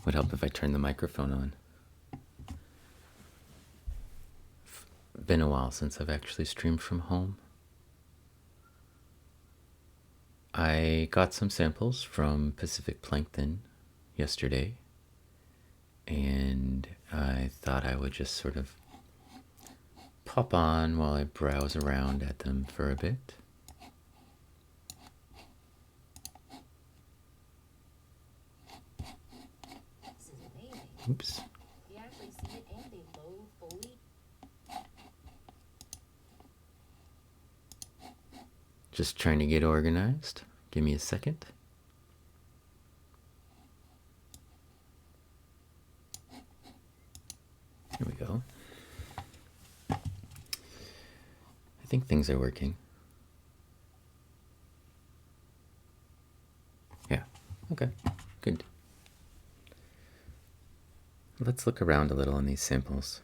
Would help if I turn the microphone on. Been a while since I've actually streamed from home. I got some samples from Pacific Plankton yesterday, and I thought I would just sort of pop on while I browse around at them for a bit. Oops. Just trying to get organized. Give me a second. Here we go. I think things are working. Yeah, okay, good. Let's look around a little on these samples.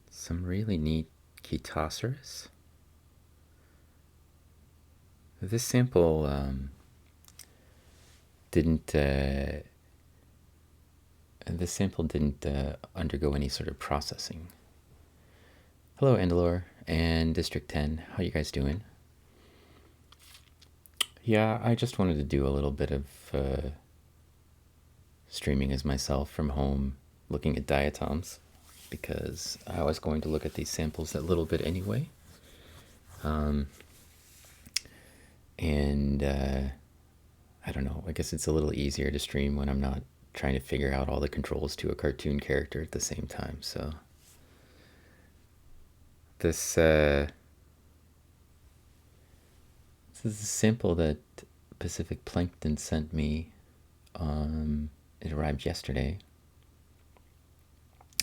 Some really neat Chaetoceros. This sample didn't undergo any sort of processing. Hello, Andalore and District 10. How you guys doing? Yeah, I just wanted to do a little bit of streaming as myself from home, looking at diatoms, because I was going to look at these samples a little bit anyway. I don't know, I guess it's a little easier to stream when I'm not trying to figure out all the controls to a cartoon character at the same time. So this is a sample that Pacific Plankton sent me. It arrived yesterday,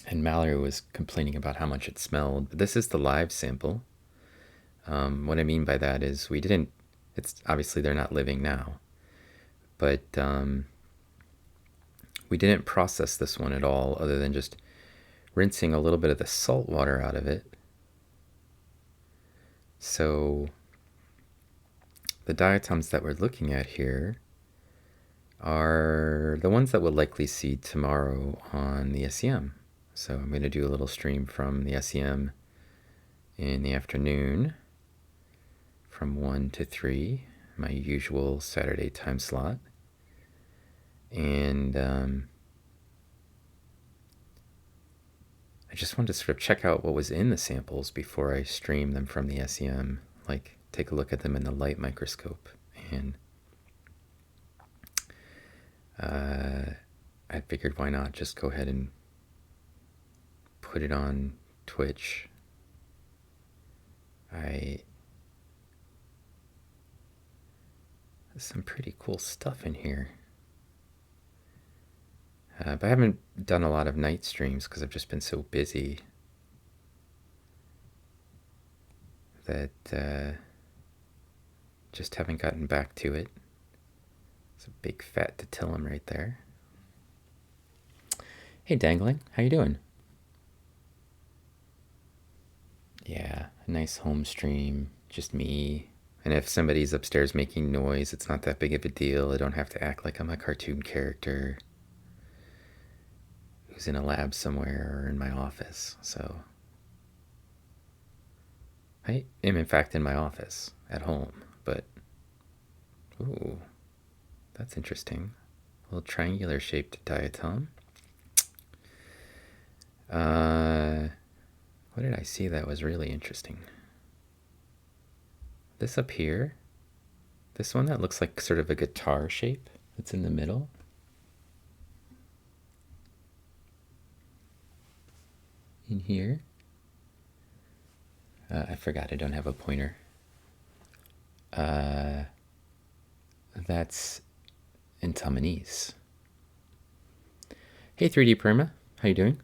and Mallory was complaining about how much it smelled. This is the live sample. What I mean by that is it's obviously they're not living now, but we didn't process this one at all, other than just rinsing a little bit of the salt water out of it. So the diatoms that we're looking at here are the ones that we'll likely see tomorrow on the SEM. So I'm going to do a little stream from the SEM in the afternoon from 1 to 3, my usual Saturday time slot. And I just wanted to sort of check out what was in the samples before I stream them from the SEM, like take a look at them in the light microscope. And I figured why not just go ahead and put it on Twitch. There's some pretty cool stuff in here. But I haven't done a lot of night streams because I've just been so busy that just haven't gotten back to it. It's a big fat Diatoms right there. Hey Dangling, how you doing? Yeah, a nice home stream, just me. And if somebody's upstairs making noise, it's not that big of a deal. I don't have to act like I'm a cartoon character who's in a lab somewhere or in my office. So I am in fact in my office at home, but ooh, that's interesting. A little triangular shaped diatom. What did I see that was really interesting? This up here, this one that looks like sort of a guitar shape that's in the middle. In here. I forgot I don't have a pointer. That's Entomonese. Hey 3D Perma, how you doing?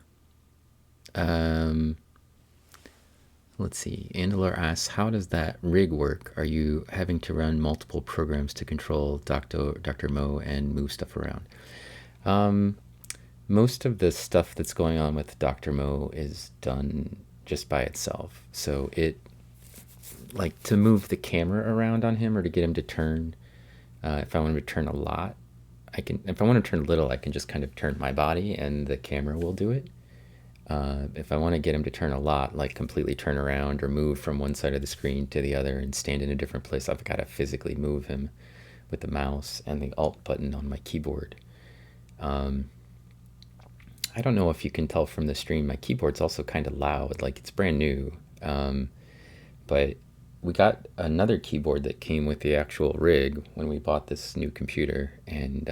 Let's see, Andalore asks, how does that rig work? Are you having to run multiple programs to control Dr. Mo and move stuff around? most of the stuff that's going on with Dr. Mo is done just by itself. So it, like, to move the camera around on him or to get him to turn, if I want him to turn a lot, I can. If I want to turn little, I can just kind of turn my body and the camera will do it. If I want to get him to turn a lot, like completely turn around or move from one side of the screen to the other and stand in a different place, I've got to physically move him with the mouse and the Alt button on my keyboard. I don't know if you can tell from the stream, my keyboard's also kind of loud, like it's brand new. But we got another keyboard that came with the actual rig when we bought this new computer, and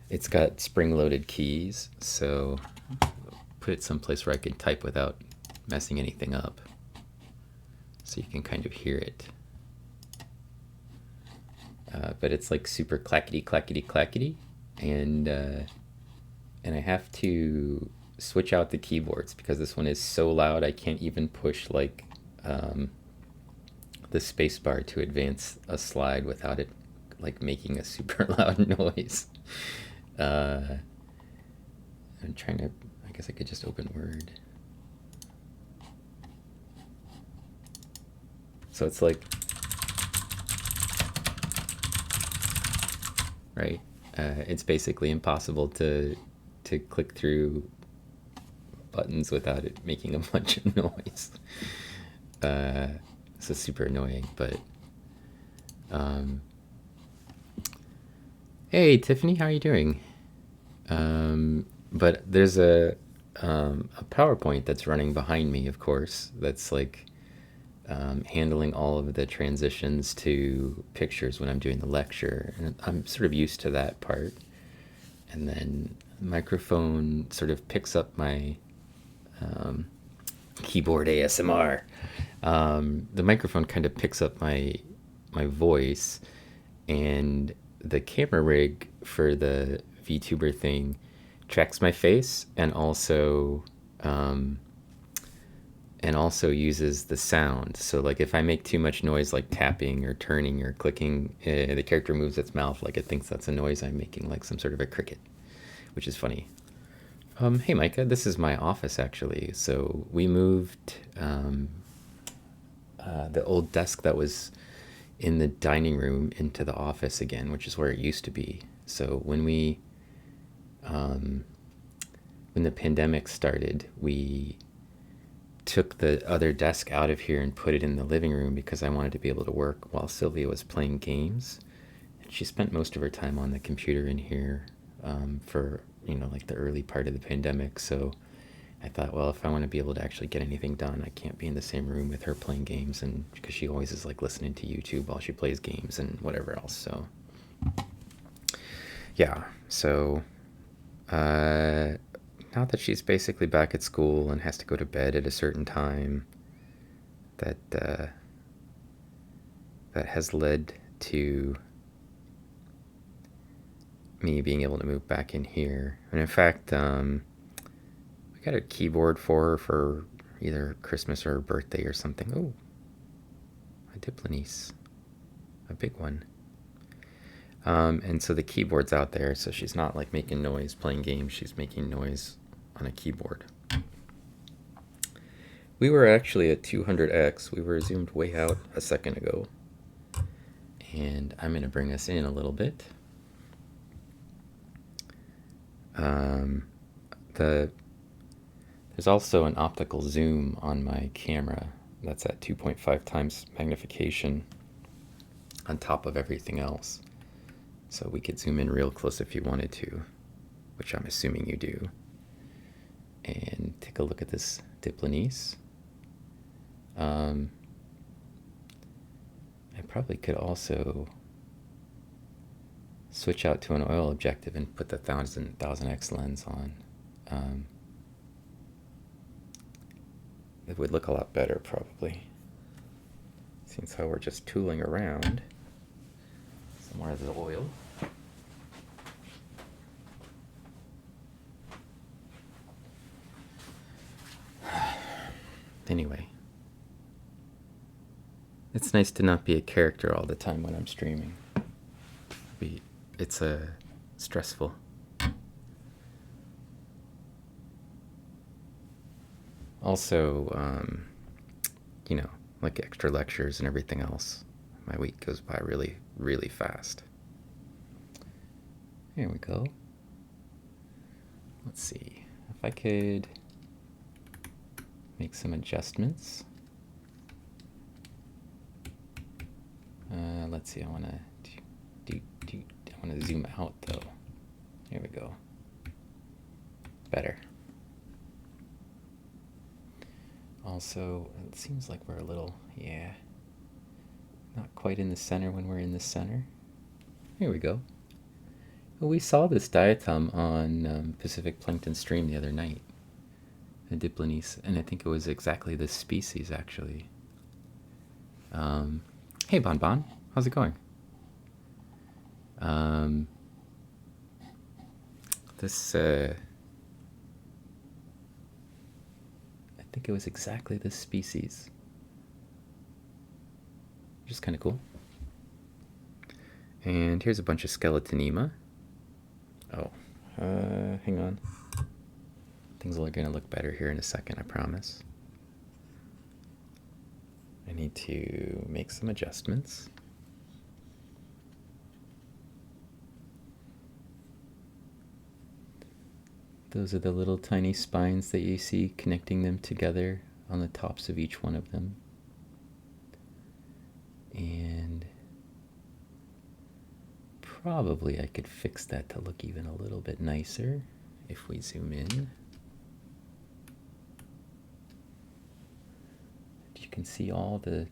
it's got spring-loaded keys, so put it someplace where I can type without messing anything up, so you can kind of hear it. But it's like super clackety, clackety, clackety, and I have to switch out the keyboards because this one is so loud I can't even push like the space bar to advance a slide without it like making a super loud noise. I'm trying to, I guess I could just open Word. So it's like, right? It's basically impossible to click through buttons without it making a bunch of noise. So super annoying, but hey Tiffany, how are you doing? But there's a PowerPoint that's running behind me, of course, that's like handling all of the transitions to pictures when I'm doing the lecture, and I'm sort of used to that part. And then the microphone sort of picks up my keyboard ASMR. The microphone kind of picks up my voice, and the camera rig for the VTuber thing tracks my face and also uses the sound. So like if I make too much noise, like tapping or turning or clicking, the character moves its mouth like it thinks that's a noise I'm making, like some sort of a cricket, which is funny. Hey Micah, this is my office actually. So we moved the old desk that was in the dining room into the office again, which is where it used to be. So when the pandemic started, we took the other desk out of here and put it in the living room because I wanted to be able to work while Sylvia was playing games. And she spent most of her time on the computer in here for, like the early part of the pandemic. So I thought, well, if I want to be able to actually get anything done, I can't be in the same room with her playing games, and because she always is like listening to YouTube while she plays games and whatever else. So yeah, so now that she's basically back at school and has to go to bed at a certain time, that has led to me being able to move back in here. And in fact, I got a keyboard for her for either Christmas or her birthday or something. Oh, a Diplonice, a big one. And so the keyboard's out there, so she's not like making noise playing games, she's making noise on a keyboard. We were actually at 200x. We were zoomed way out a second ago. And I'm going to bring us in a little bit. There's also an optical zoom on my camera that's at 2.5 times magnification on top of everything else. So we could zoom in real close if you wanted to, which I'm assuming you do. And take a look at this Diplonice. I probably could also switch out to an oil objective and put the 1000x lens on. It would look a lot better probably, since how we're just tooling around. Some more of the oil. Anyway, it's nice to not be a character all the time when I'm streaming. It's stressful. Also, you know, like extra lectures and everything else. My week goes by really, really fast. Here we go. Let's see if I could make some adjustments. Let's see. I want to zoom out though. Here we go. Better. Also, it seems like we're a little, not quite in the center when we're in the center. Here we go. Well, we saw this diatom on Pacific Plankton Stream the other night, the Diplonis, and I think it was exactly this species actually. Hey Bon Bon, how's it going? This I think it was exactly this species. Which is kind of cool. And here's a bunch of skeletonema. Oh, hang on. Things are going to look better here in a second, I promise. I need to make some adjustments. Those are the little tiny spines that you see connecting them together on the tops of each one of them. And probably I could fix that to look even a little bit nicer if we zoom in. You can see all the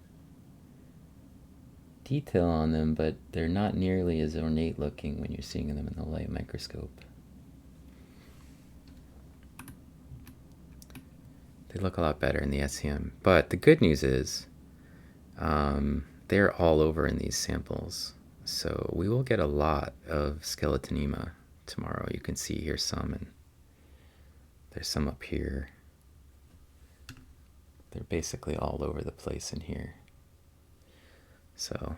detail on them, but they're not nearly as ornate looking when you're seeing them in the light microscope. They look a lot better in the SEM. But the good news is they're all over in these samples. So we will get a lot of skeletonema tomorrow. You can see here some, and there's some up here. They're basically all over the place in here. So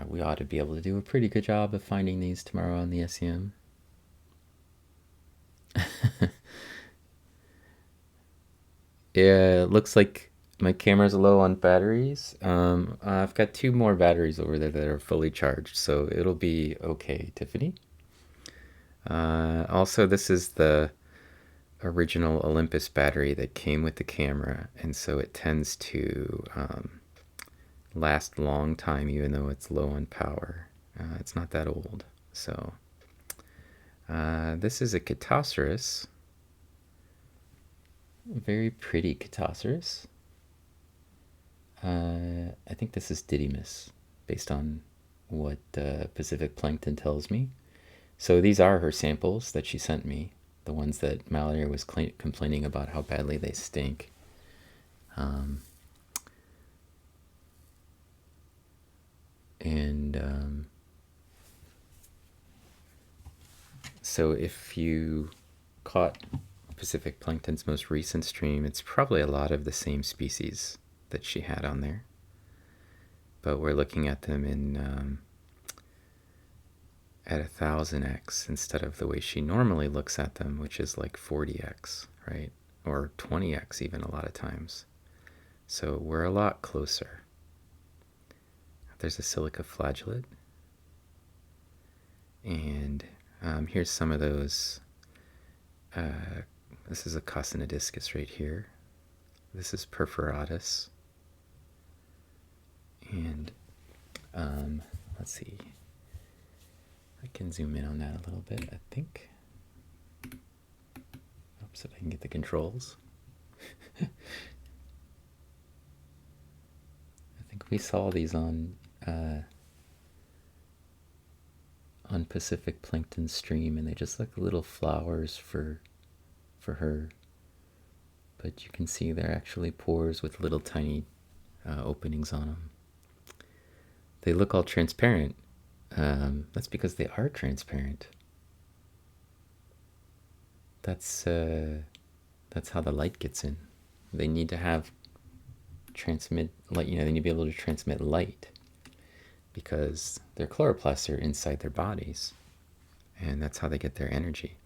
we ought to be able to do a pretty good job of finding these tomorrow on the SEM. Yeah, it looks like my camera's low on batteries. I've got 2 more batteries over there that are fully charged, so it'll be okay, Tiffany. Also, this is the original Olympus battery that came with the camera, and so it tends to last a long time even though it's low on power. It's not that old. So this is a Chitoceros. Very pretty Chitoceros. I think this is Didymus, based on what Pacific Plankton tells me. So these are her samples that she sent me, the ones that Mallory was complaining about how badly they stink. So if you caught Pacific Plankton's most recent stream, it's probably a lot of the same species that she had on there. But we're looking at them in at 1000x instead of the way she normally looks at them, which is like 40x, right? Or 20x even a lot of times. So we're a lot closer. There's a silica flagellate. And here's some of those. This is a Cocinodiscus right here. This is Perforatus. And let's see. I can zoom in on that a little bit, I think. Oops, so I can get the controls. I think we saw these on Pacific Plankton Stream, and they just look little flowers for her. But you can see they're actually pores with little tiny openings on them. They look all transparent. That's because they are transparent. That's how the light gets in. They need to have transmit light. They need to be able to transmit light because their chloroplasts are inside their bodies, and that's how they get their energy.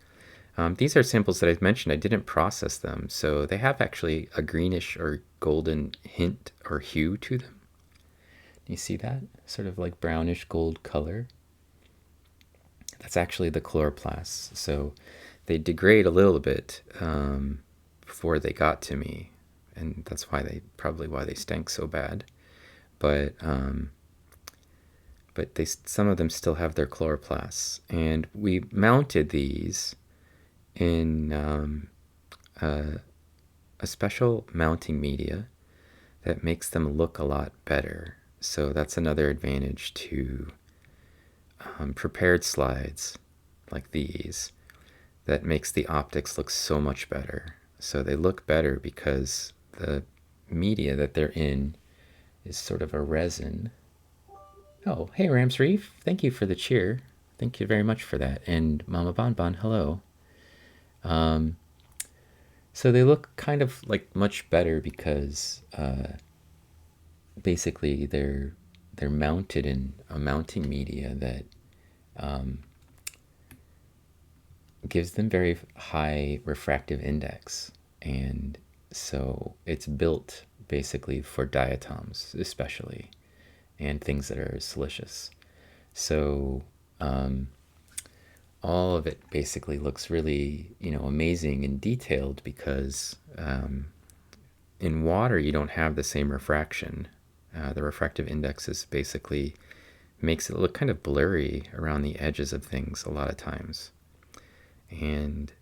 These are samples that I've mentioned. I didn't process them, so they have actually a greenish or golden hint or hue to them. You see that? Sort of like brownish gold color. That's actually the chloroplasts. So they degrade a little bit before they got to me, and that's probably why they stank so bad. But some of them still have their chloroplasts, and we mounted these in a special mounting media that makes them look a lot better. So that's another advantage to prepared slides like these, that makes the optics look so much better. So they look better because the media that they're in is sort of a resin. Oh, hey Rams Reef, thank you for the cheer. Thank you very much for that. And Mama Bon Bon, hello. So they look kind of like much better because basically they're mounted in a mounting media that gives them very high refractive index, and so it's built basically for diatoms especially, and things that are silicious. So all of it basically looks really, amazing and detailed because in water you don't have the same refraction. The refractive index is basically makes it look kind of blurry around the edges of things a lot of times. And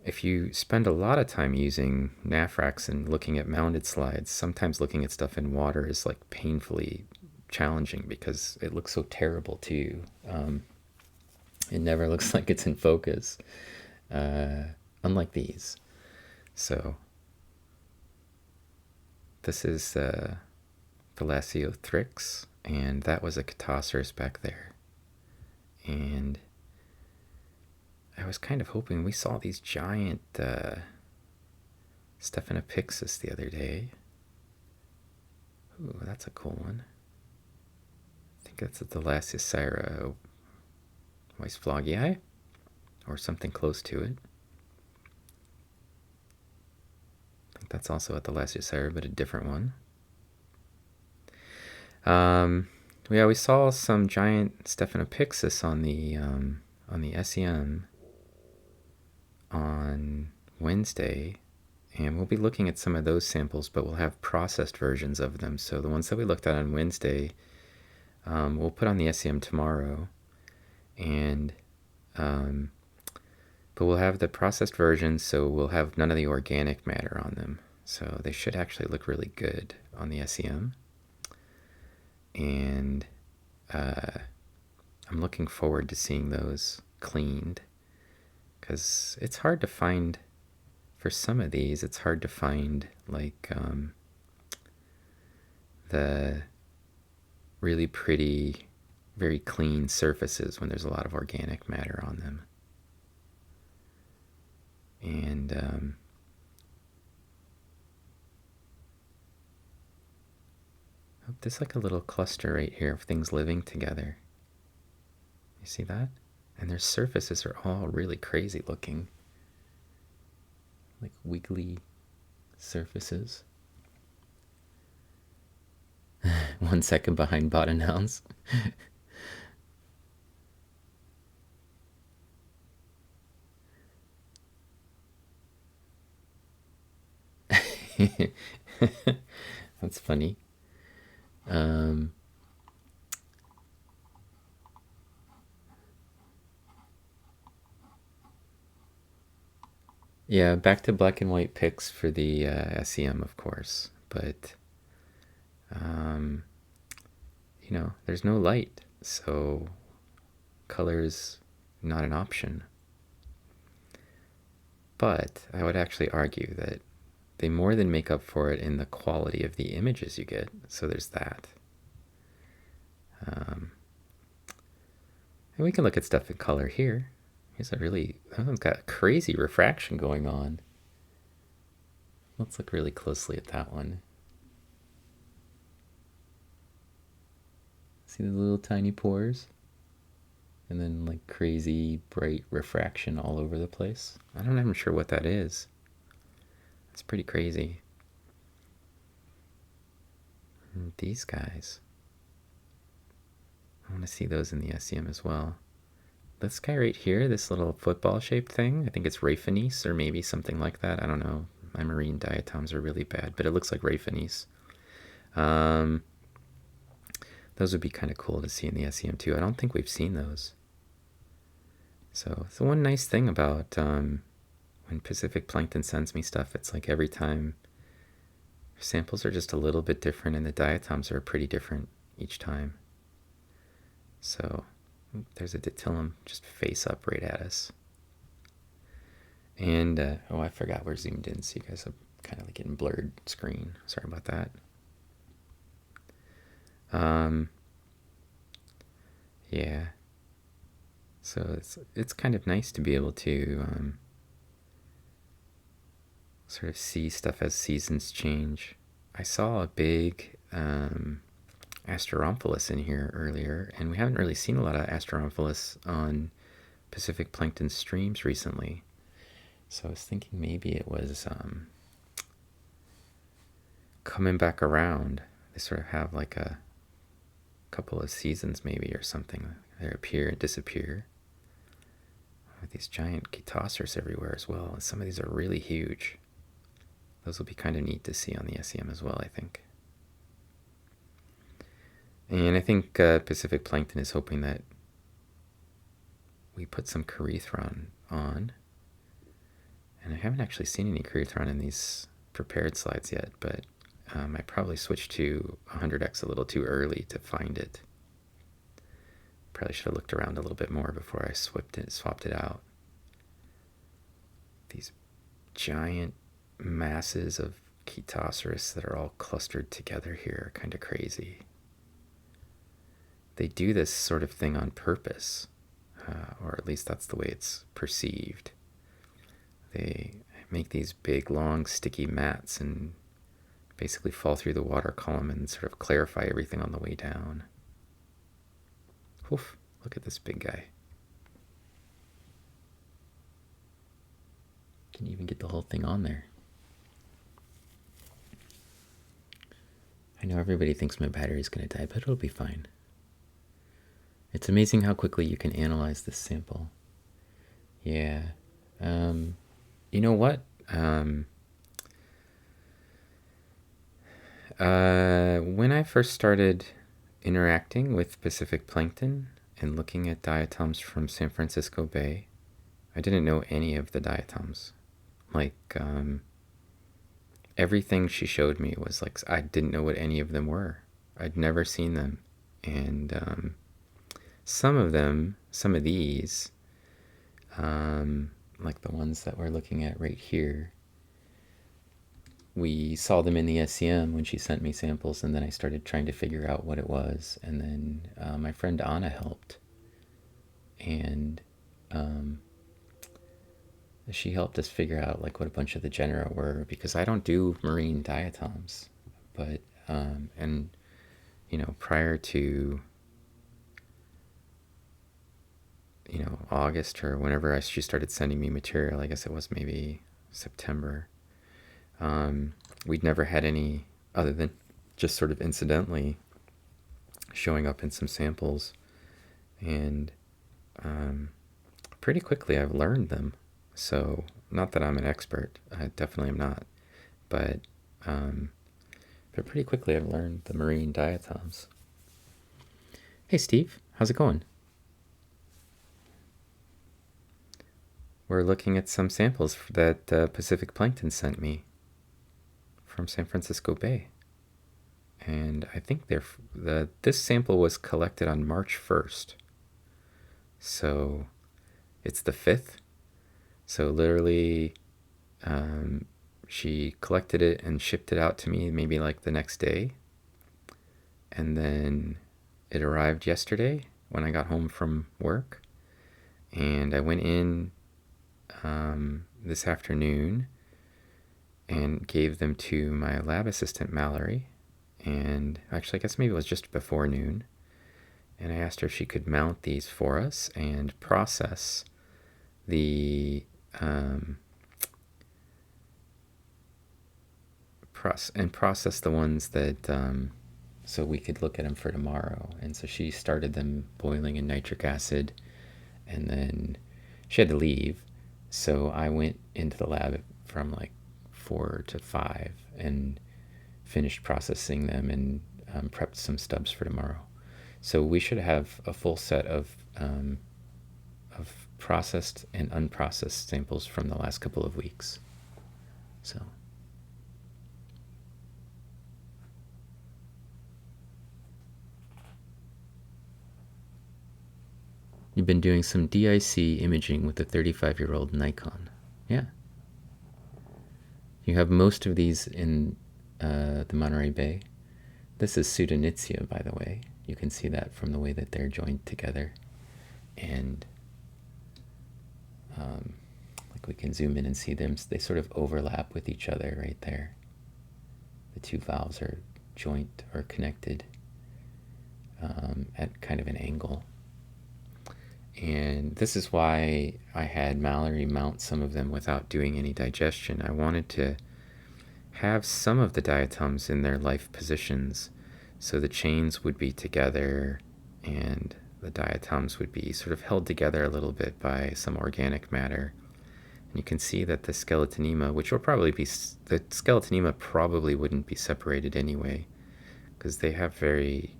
if you spend a lot of time using NAFRAX and looking at mounted slides, sometimes looking at stuff in water is like painfully challenging because it looks so terrible to you. It never looks like it's in focus, unlike these. So this is Thalassiothrix, and that was a Cattosaurus back there. And I was kind of hoping we saw these giant Stephanopixis the other day. Ooh, that's a cool one. I think that's a Thalassiocyrus weisflogii, or something close to it. I think that's also a Thalassiocyrus, but a different one. We saw some giant Stephanopixis on the SEM on Wednesday, and we'll be looking at some of those samples, but we'll have processed versions of them. So the ones that we looked at on Wednesday, we'll put on the SEM tomorrow, and but we'll have the processed versions, so we'll have none of the organic matter on them. So they should actually look really good on the SEM. And I'm looking forward to seeing those cleaned, because it's hard to find, for some of these, it's hard to find like the really pretty, very clean surfaces when there's a lot of organic matter on them. And there's like a little cluster right here of things living together. You see that? And their surfaces are all really crazy looking. Like wiggly surfaces. 1 second behind bot announce. That's funny. Yeah, back to black and white pics for the SEM, of course. But, there's no light, so color's not an option. But I would actually argue that they more than make up for it in the quality of the images you get. So there's that. And we can look at stuff in color here. That one's got crazy refraction going on. Let's look really closely at that one. See the little tiny pores? and then like crazy bright refraction all over the place. I'm not even sure what that is. It's pretty crazy. And these guys, I want to see those in the SEM as well. This guy right here, this little football shaped thing, I think it's Rayphanice or maybe something like that. I don't know. My marine diatoms are really bad, but it looks like Rayphanice. Those would be kind of cool to see in the SEM too. I don't think we've seen those. So the one nice thing about when Pacific Plankton sends me stuff, it's like every time samples are just a little bit different and the diatoms are pretty different each time. So there's a Ditilum just face up right at us. And, I forgot we're zoomed in, so you guys are kind of like getting blurred screen. Sorry about that. Yeah. So it's kind of nice to be able to sort of see stuff as seasons change. I saw a big Asteromphalus in here earlier, and we haven't really seen a lot of Asteromphalus on Pacific Plankton streams recently. So I was thinking maybe it was coming back around. They sort of have like a couple of seasons maybe or something. They appear and disappear. With these giant Chaetoceros everywhere as well. And some of these are really huge. Those will be kind of neat to see on the SEM as well, I think. And I think Pacific Plankton is hoping that we put some Corythron on. And I haven't actually seen any Corythron in these prepared slides yet, but I probably switched to 100x a little too early to find it. Probably should have looked around a little bit more before I swapped it out. These giant masses of Chaetoceros that are all clustered together here are kind of crazy. They do this sort of thing on purpose, or at least that's the way it's perceived. They make these big, long, sticky mats and basically fall through the water column and sort of clarify everything on the way down. Oof, look at this big guy. Can even get the whole thing on there. I know everybody thinks my battery's going to die, but it'll be fine. It's amazing how quickly you can analyze this sample. Yeah. You know what? When I first started interacting with Pacific Plankton and looking at diatoms from San Francisco Bay, I didn't know any of the diatoms. Like, everything she showed me was like, I didn't know what any of them were. I'd never seen them. And some of these, like the ones that we're looking at right here, we saw them in the SEM when she sent me samples, and then I started trying to figure out what it was. And then my friend Anna helped. And she helped us figure out like what a bunch of the genera were, because I don't do marine diatoms. But, and, you know, prior to, you know, August or whenever she started sending me material, I guess it was maybe September, we'd never had any other than just sort of incidentally showing up in some samples. And pretty quickly I've learned them. So not that I'm an expert, I definitely am not, but pretty quickly I've learned the marine diatoms. Hey Steve, how's it going? We're looking at some samples that Pacific Plankton sent me from San Francisco Bay. And I think this sample was collected on March 1st. So it's the 5th. So literally, she collected it and shipped it out to me maybe like the next day. And then it arrived yesterday when I got home from work. And I went in this afternoon and gave them to my lab assistant, Mallory. And actually, I guess maybe it was just before noon. and I asked her if she could mount these for us and process the process the ones that so we could look at them for tomorrow. And so she started them boiling in nitric acid, and then she had to leave. So I went into the lab from like 4 to 5 and finished processing them and prepped some stubs for tomorrow. So we should have a full set of processed and unprocessed samples from the last couple of weeks. So. You've been doing some DIC imaging with the 35-year-old Nikon. Yeah. You have most of these in the Monterey Bay. This is Pseudonychia, by the way. You can see that from the way that they're joined together. And like we can zoom in and see them. They sort of overlap with each other right there. The two valves are joint or connected at kind of an angle. And this is why I had Mallory mount some of them without doing any digestion. I wanted to have some of the diatoms in their life positions, so the chains would be together and the diatoms would be sort of held together a little bit by some organic matter. And you can see that the skeletonema, which will probably be, the skeletonema probably wouldn't be separated anyway, because they have very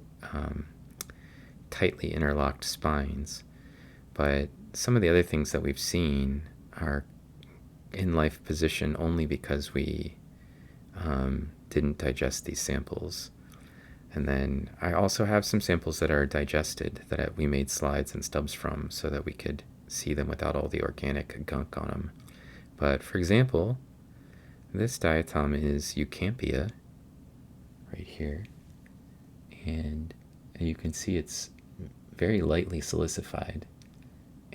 tightly interlocked spines. But some of the other things that we've seen are in life position only because we didn't digest these samples. And then I also have some samples that are digested that we made slides and stubs from so that we could see them without all the organic gunk on them. But for example, this diatom is Eucampia right here. And you can see it's very lightly silicified.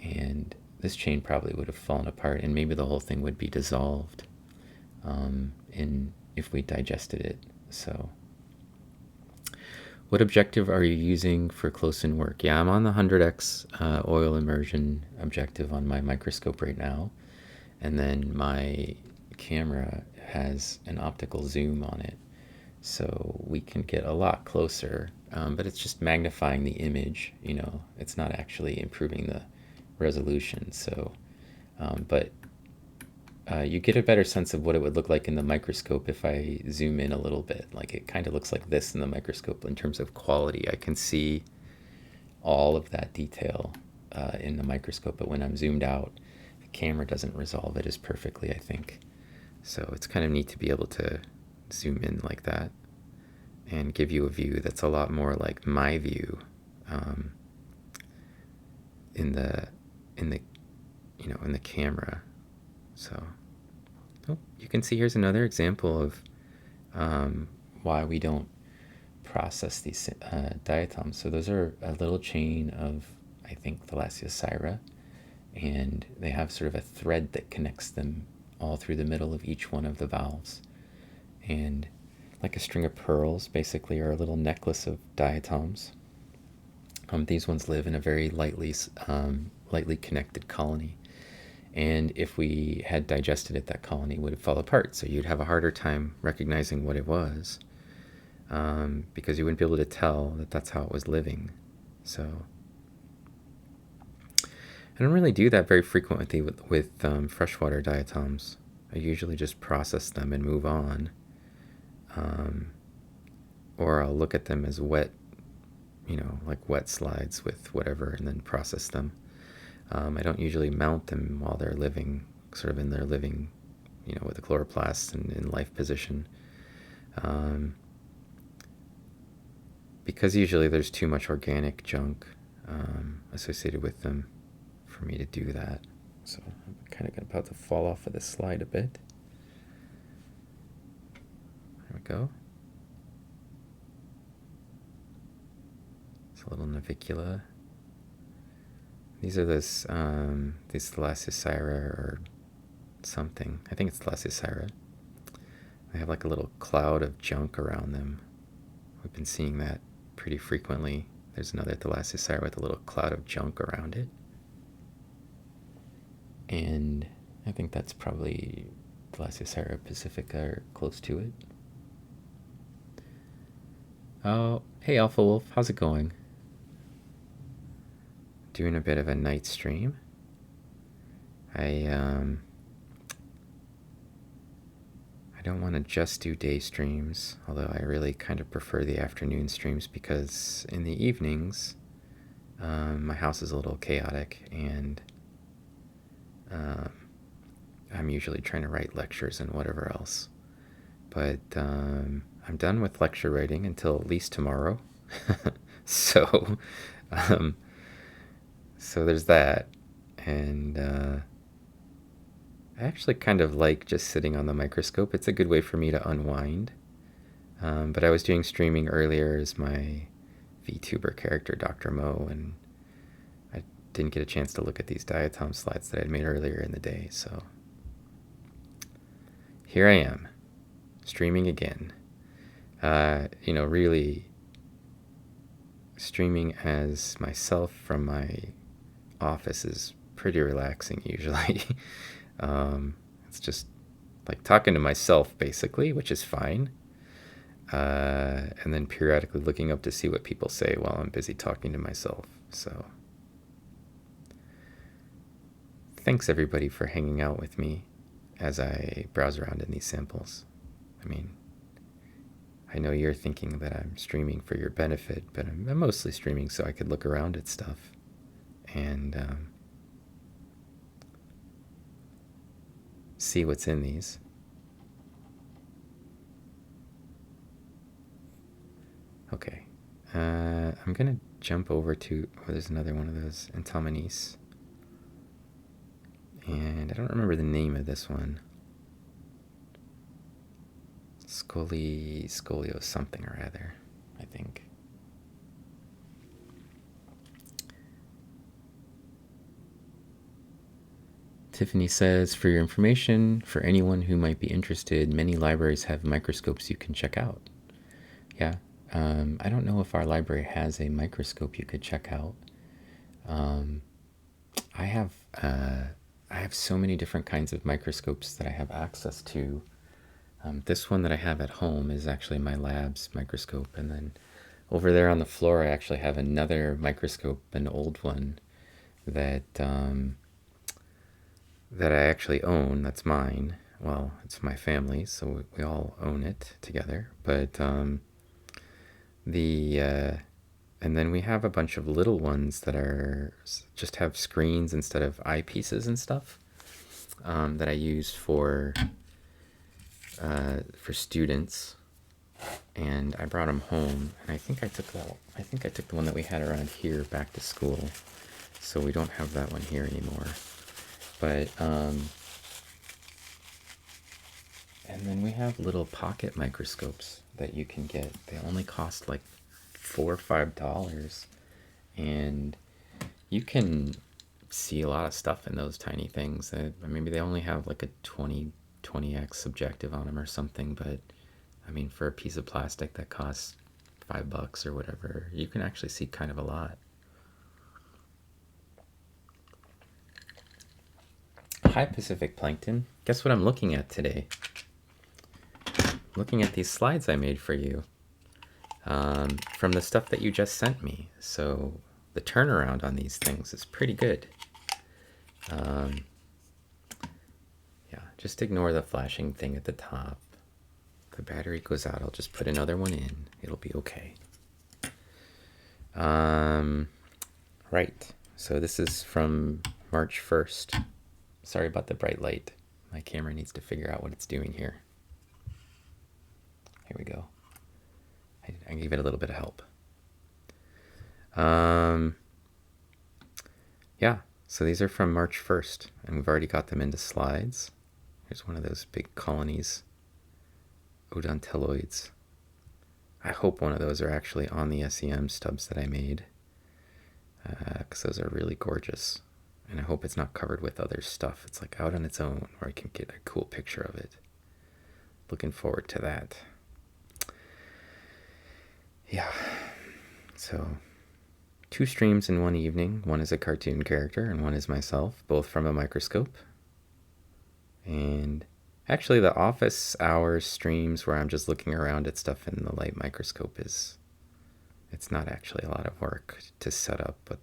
And this chain probably would have fallen apart, and maybe the whole thing would be dissolved if we digested it. So what objective are you using for close-in work? Yeah, I'm on the 100x oil immersion objective on my microscope right now. And then my camera has an optical zoom on it. So we can get a lot closer, but it's just magnifying the image, it's not actually improving the resolution. So, but you get a better sense of what it would look like in the microscope if I zoom in a little bit. Like it kind of looks like this in the microscope in terms of quality. I can see all of that detail in the microscope, but when I'm zoomed out, the camera doesn't resolve it as perfectly, I think. So it's kind of neat to be able to zoom in like that and give you a view that's a lot more like my view in the camera. So you can see here's another example of why we don't process these diatoms. So those are a little chain of, I think, Thalassiocyra, and they have sort of a thread that connects them all through the middle of each one of the valves. And like a string of pearls, basically, are a little necklace of diatoms. These ones live in a very lightly connected colony. And if we had digested it, that colony would fall apart. So you'd have a harder time recognizing what it was, because you wouldn't be able to tell that that's how it was living. So I don't really do that very frequently with freshwater diatoms. I usually just process them and move on. Or I'll look at them as wet, like wet slides with whatever, and then process them. I don't usually mount them while they're living, sort of in their living, with the chloroplasts and in life position. Because usually there's too much organic junk associated with them for me to do that. So I'm kind of about to fall off of this slide a bit. There we go. It's a little navicula. These are these Thalassiocyra or something. I think it's Thalassiocyra. They have like a little cloud of junk around them. We've been seeing that pretty frequently. There's another thalassocera with a little cloud of junk around it. And I think that's probably Thalassocera pacifica or close to it. Oh, hey Alpha Wolf, how's it going? Doing a bit of a night stream. I don't want to just do day streams, although I really kind of prefer the afternoon streams because in the evenings, my house is a little chaotic and I'm usually trying to write lectures and whatever else. But I'm done with lecture writing until at least tomorrow. so, so there's that. And I actually kind of like just sitting on the microscope. It's a good way for me to unwind. But I was doing streaming earlier as my VTuber character, Dr. Mo, and I didn't get a chance to look at these Diatoms slides that I'd made earlier in the day, so here I am, streaming again. Really streaming as myself from my office is pretty relaxing usually. It's just like talking to myself basically, which is fine. And then periodically looking up to see what people say while I'm busy talking to myself. So thanks everybody for hanging out with me as I browse around in these samples. I mean, I know you're thinking that I'm streaming for your benefit, but I'm mostly streaming so I could look around at stuff and see what's in these. Okay, I'm gonna jump over to, there's another one of those Entomonis. And I don't remember the name of this one. Scolio something or other, I think. Tiffany says, for your information, for anyone who might be interested, many libraries have microscopes you can check out. Yeah, I don't know if our library has a microscope you could check out. I have so many different kinds of microscopes that I have access to. This one that I have at home is actually my lab's microscope, and then over there on the floor I actually have another microscope, an old one that that I actually own. That's mine. Well, it's my family, so we all own it together. But and then we have a bunch of little ones that are just have screens instead of eyepieces and stuff that I use for students. And I brought them home, and I think I took that. I think I took the one that we had around here back to school, so we don't have that one here anymore. But and then we have little pocket microscopes that you can get. They only cost like $4 or $5, and you can see a lot of stuff in those tiny things. Maybe they only have like a 20x objective on them or something, but I mean, for a piece of plastic that costs $5 or whatever, you can actually see kind of a lot. Hi, Pacific Plankton. Guess what I'm looking at today? Looking at these slides I made for you from the stuff that you just sent me. So the turnaround on these things is pretty good. Yeah, just ignore the flashing thing at the top. The battery goes out, I'll just put another one in. It'll be okay. Right, so this is from March 1st. Sorry about the bright light. My camera needs to figure out what it's doing here. Here we go. I gave it a little bit of help. Yeah, so these are from March 1st, and we've already got them into slides. Here's one of those big colonies, odontelloids. I hope one of those are actually on the SEM stubs that I made, because those are really gorgeous. And I hope it's not covered with other stuff. It's like out on its own, where I can get a cool picture of it. Looking forward to that. Yeah, so 2 streams in one evening. One is a cartoon character and one is myself, both from a microscope. And actually the office hours streams where I'm just looking around at stuff in the light microscope it's not actually a lot of work to set up, but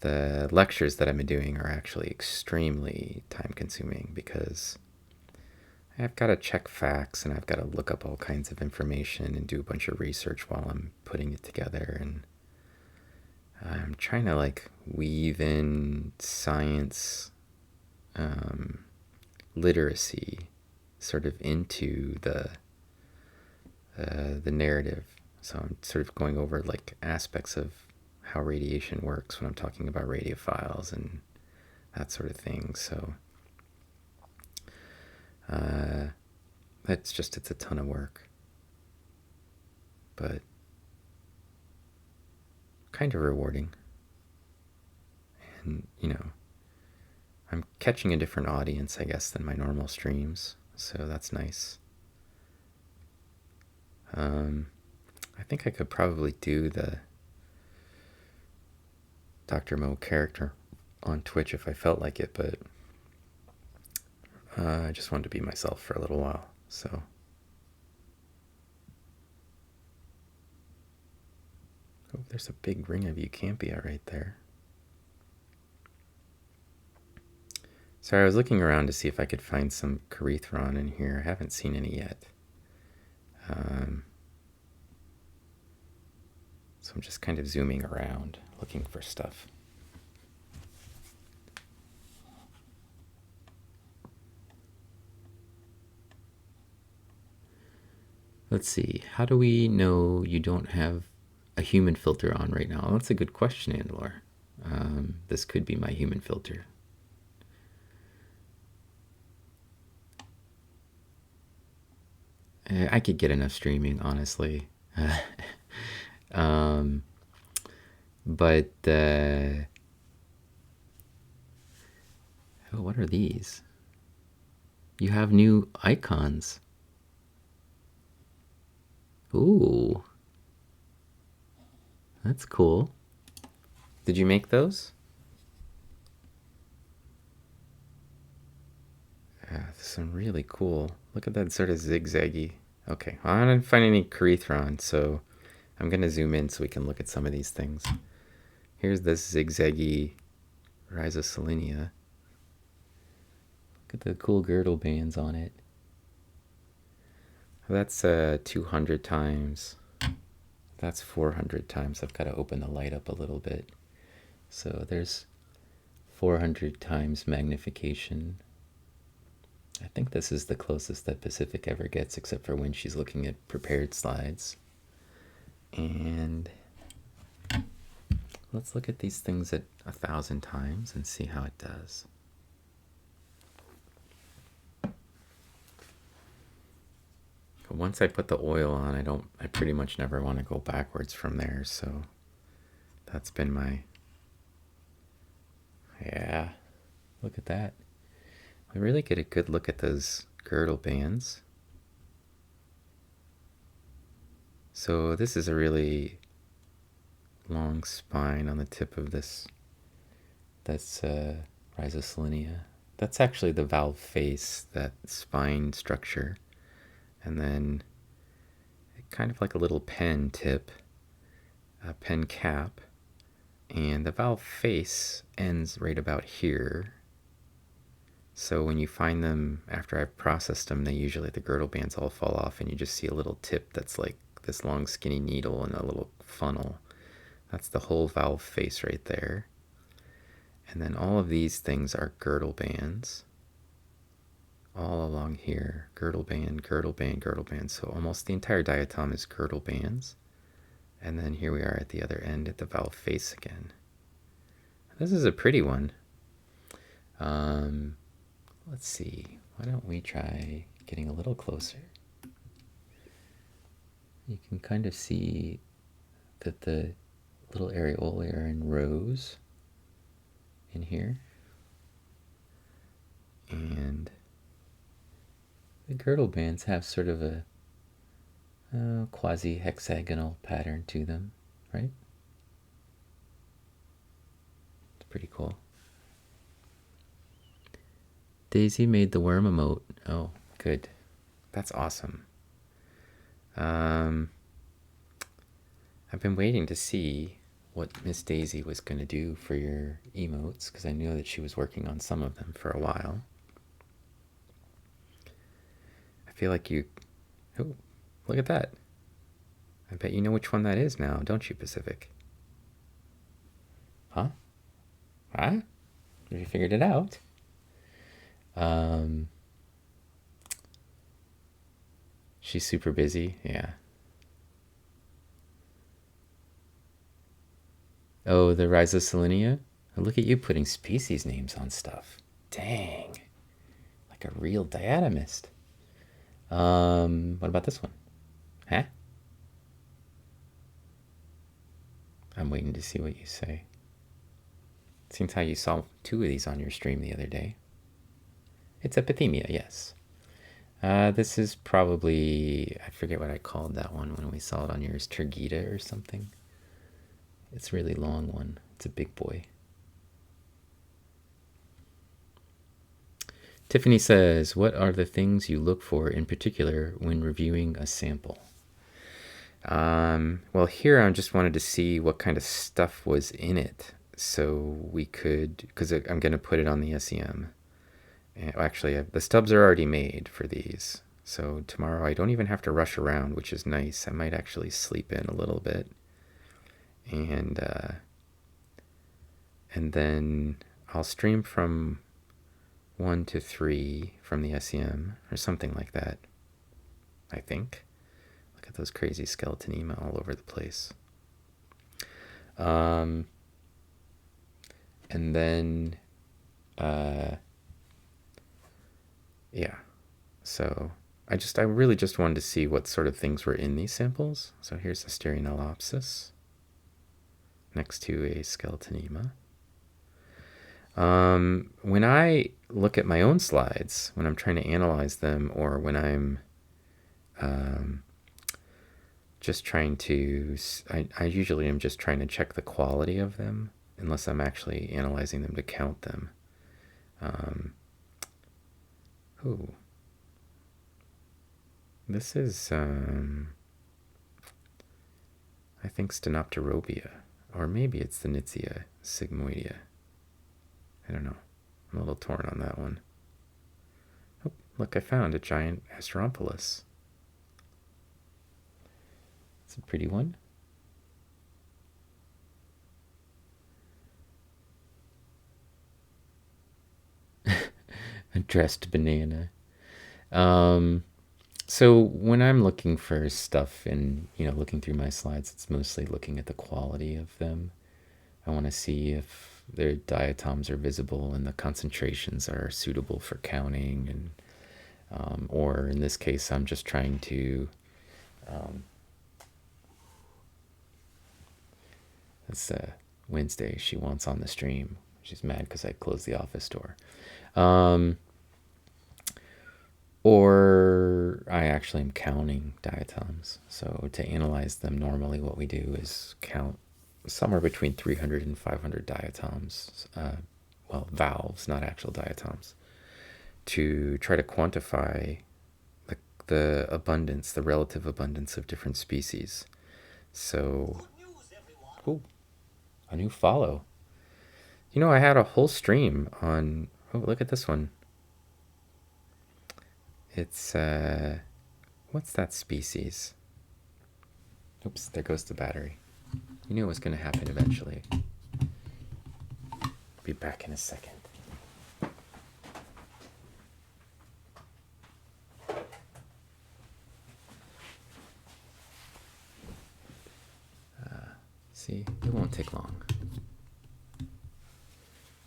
the lectures that I've been doing are actually extremely time consuming because I've got to check facts and I've got to look up all kinds of information and do a bunch of research while I'm putting it together. And I'm trying to like weave in science literacy sort of into the narrative. So I'm sort of going over like aspects of how radiation works when I'm talking about radiophiles and that sort of thing. So it's a ton of work, but kind of rewarding. And, I'm catching a different audience, I guess, than my normal streams, so that's nice. I think I could probably do the Dr. Mo character on Twitch if I felt like it, but I just wanted to be myself for a little while, so. Oh, there's a big ring of Eucampia right there. Sorry, I was looking around to see if I could find some Corythron in here. I haven't seen any yet. So I'm just kind of zooming around, looking for stuff. Let's see, how do we know you don't have a human filter on right now? That's a good question, Andalor. This could be my human filter. I could get enough streaming, honestly. But oh, what are these? You have new icons. Ooh, that's cool. Did you make those? Some really cool. Look at that sort of zigzaggy. Okay, well, I didn't find any Corythron, so I'm gonna zoom in so we can look at some of these things. Here's this zigzaggy Rhizosolenia. Look at the cool girdle bands on it. That's 200 times. That's 400 times. I've got to open the light up a little bit. So there's 400 times magnification. I think this is the closest that Pacific ever gets, except for when she's looking at prepared slides. And let's look at these things at 1,000 times and see how it does. Once I put the oil on, I pretty much never want to go backwards from there, so that's been my, yeah, look at that. I really get a good look at those girdle bands. So this is a really long spine on the tip of this. That's Rhizosolenia. That's actually the valve face, that spine structure. And then kind of like a little pen tip, a pen cap. And the valve face ends right about here. So when you find them after I've processed them, the girdle bands all fall off and you just see a little tip that's like this long skinny needle and a little funnel. That's the whole valve face right there. And then all of these things are girdle bands. All along here, girdle band, girdle band, girdle band. So almost the entire diatom is girdle bands. And then here we are at the other end at the valve face again. This is a pretty one. Let's see, why don't we try getting a little closer? You can kind of see that the little areolae are in rows in here. And the girdle bands have sort of a quasi-hexagonal pattern to them, right? pretty cool. Daisy made the worm emote. Oh, good. That's awesome. I've been waiting to see what Miss Daisy was going to do for your emotes, because I knew that she was working on some of them for a while. I feel like you... Oh, look at that. I bet you know which one that is now, don't you, Pacific? Huh? Huh? You figured it out? She's super busy, yeah. Oh, the Rhizoselenia? Oh, look at you putting species names on stuff. Dang. Like a real diatomist. What about this one? Huh? I'm waiting to see what you say. Seems how you saw 2 of these on your stream the other day. It's epithemia, yes. This is probably, I forget what I called that one when we saw it on yours, Turgida or something. It's a really long one. It's a big boy. Tiffany says, what are the things you look for in particular when reviewing a sample? Well, here I just wanted to see what kind of stuff was in it, so we could, because I'm going to put it on the SEM. Actually, the stubs are already made for these, so tomorrow I don't even have to rush around, which is nice. I might actually sleep in a little bit, and then I'll stream from 1 to 3 from the SEM, or something like that, I think. Look at those crazy skeletonema all over the place. And then, yeah, so I really just wanted to see what sort of things were in these samples. So here's the Stereonelopsis next to a skeletonema. When I look at my own slides, when I'm trying to analyze them, or when I'm just trying to, I usually am just trying to check the quality of them, unless I'm actually analyzing them to count them. This is, I think, Stenopterobia, or maybe it's the Nitzia sigmoidea. I don't know. I'm a little torn on that one. Oh, look, I found a giant Asteromphalus. It's a pretty one. A dressed banana. So when I'm looking for stuff and, looking through my slides, it's mostly looking at the quality of them. I want to see if their diatoms are visible and the concentrations are suitable for counting, and or in this case, I'm just trying to. It's Wednesday. She wants on the stream. She's mad because I closed the office door. Or I actually am counting diatoms. So to analyze them, normally what we do is count somewhere between 300 and 500 diatoms, well, valves, not actual diatoms, to try to quantify the abundance, the relative abundance of different species. So, oh, a new follow. I had a whole stream on, oh, look at this one. It's, what's that species? Oops, there goes the battery. You knew it was going to happen eventually. Be back in a second. See, it won't take long.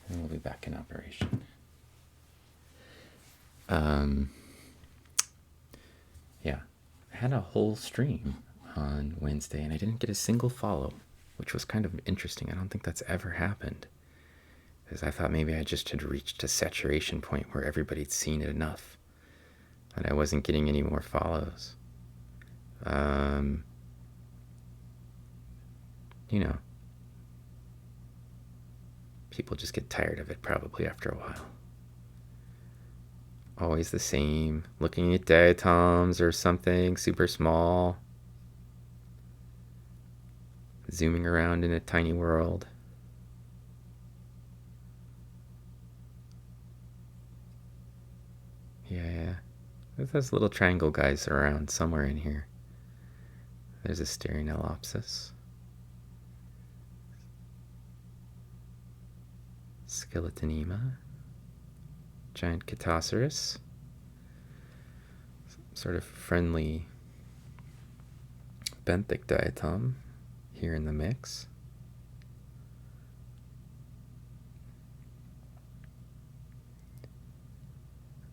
And we'll be back in operation. Yeah, I had a whole stream on Wednesday and I didn't get a single follow, which was kind of interesting. I don't think that's ever happened, because I thought maybe I just had reached a saturation point where everybody'd seen it enough and I wasn't getting any more follows. People just get tired of it probably after a while. Always the same, looking at diatoms or something super small, zooming around in a tiny world. Yeah. Those little triangle guys around somewhere in here. There's a Steranelopsis. Skeletonema. Giant Catoceros. Some sort of friendly benthic diatom here in the mix.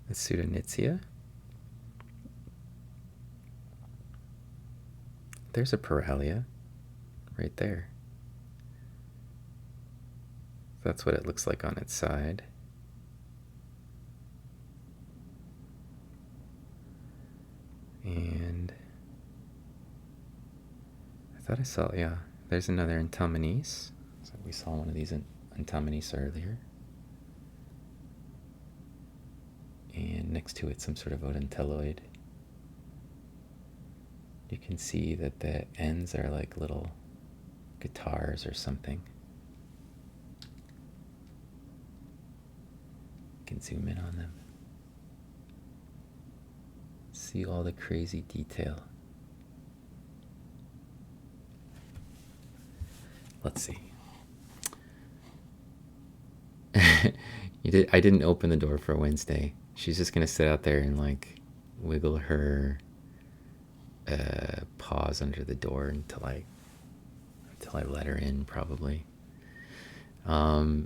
The Pseudonytzia. There's a Paralia right there. That's what it looks like on its side. And I thought I saw, yeah, there's another Entomones. So we saw one of these Entomones earlier. And next to it, some sort of odontelloid. You can see that the ends are like little guitars or something. You can zoom in on them. See all the crazy detail. Let's see. I didn't open the door for Wednesday. She's just gonna sit out there and like wiggle her paws under the door until I let her in, probably.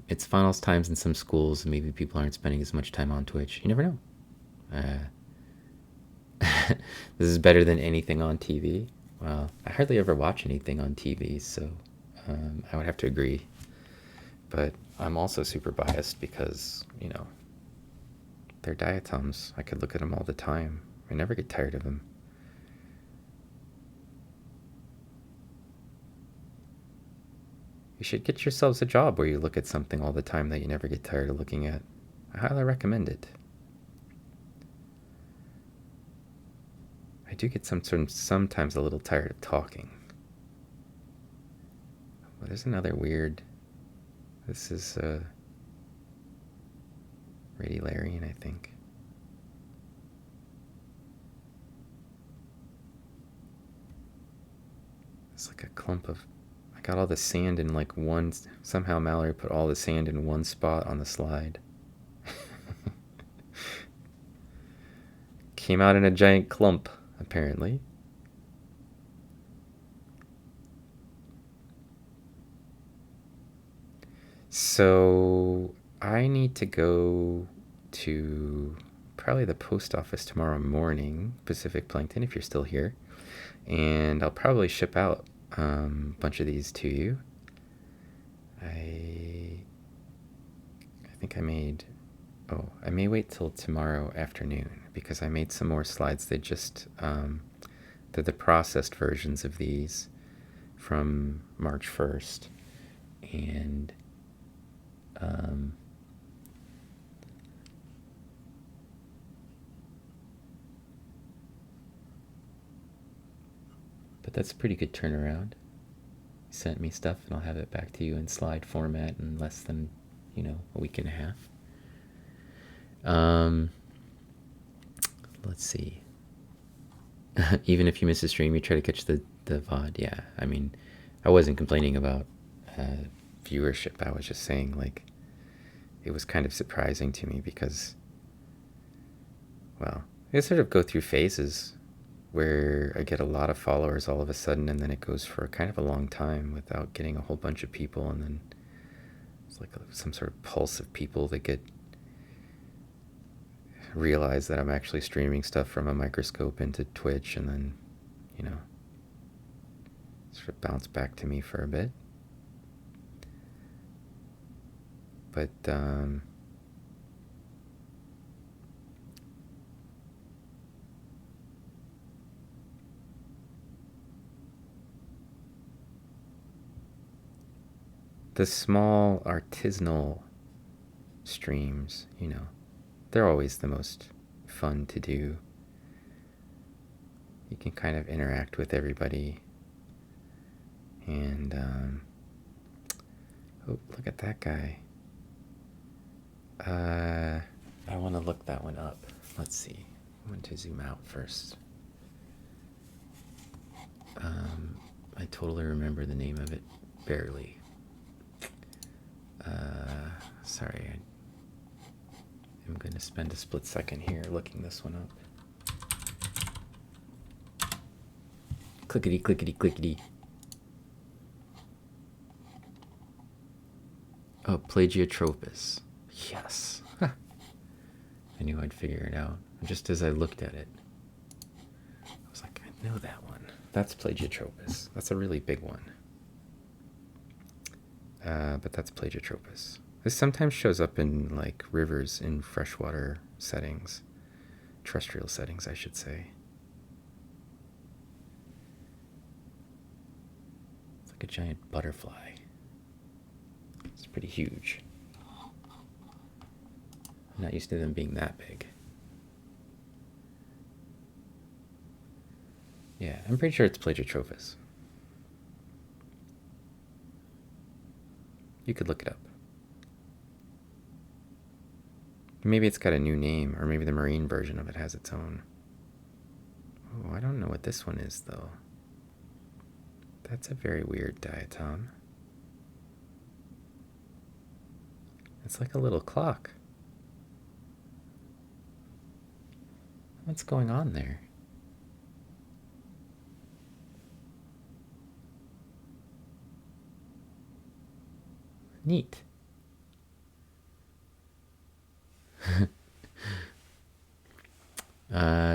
It's finals times in some schools. Maybe people aren't spending as much time on Twitch. You never know. This is better than anything on TV. Well, I hardly ever watch anything on TV, so I would have to agree. But I'm also super biased because, you know, they're diatoms. I could look at them all the time. I never get tired of them. You should get yourselves a job where you look at something all the time that you never get tired of looking at. I highly recommend it. I do get sometimes a little tired of talking. Well, there's another weird. This is Radiolarian, I think. It's like a clump of. I got all the sand in like one. Somehow Mallory put all the sand in one spot on the slide. Came out in a giant clump, apparently. So I need to go to probably the post office tomorrow morning, Pacific Plankton, if you're still here. And I'll probably ship out a bunch of these to you. I think I made. Oh, I may wait till tomorrow afternoon because I made some more slides. They're the processed versions of these from March 1st. And but that's a pretty good turnaround. You sent me stuff and I'll have it back to you in slide format in less than, a week and a half. Let's see. Even if you miss a stream, you try to catch the VOD. Yeah, I mean, I wasn't complaining about viewership. I was just saying, like, it was kind of surprising to me because, well, I sort of go through phases where I get a lot of followers all of a sudden, and then it goes for kind of a long time without getting a whole bunch of people, and then it's like some sort of pulse of people that realize that I'm actually streaming stuff from a microscope into Twitch, and then, sort of bounce back to me for a bit. But the small artisanal streams, you know, they're always the most fun to do. You can kind of interact with everybody. And, oh, look at that guy. I want to look that one up. Let's see. I want to zoom out first. I totally remember the name of it. Barely. Sorry. I'm going to spend a split second here looking this one up. Clickety, clickety, clickety. Oh, Plagiotropus. Yes. I knew I'd figure it out. Just as I looked at it, I was like, I know that one. That's Plagiotropus. That's a really big one. But that's Plagiotropus. This sometimes shows up in like rivers in freshwater settings. Terrestrial settings, I should say. It's like a giant butterfly. It's pretty huge. I'm not used to them being that big. Yeah, I'm pretty sure it's Plagiotropus. You could look it up. Maybe it's got a new name, or maybe the marine version of it has its own. Oh, I don't know what this one is, though. That's a very weird diatom. It's like a little clock. What's going on there? Neat.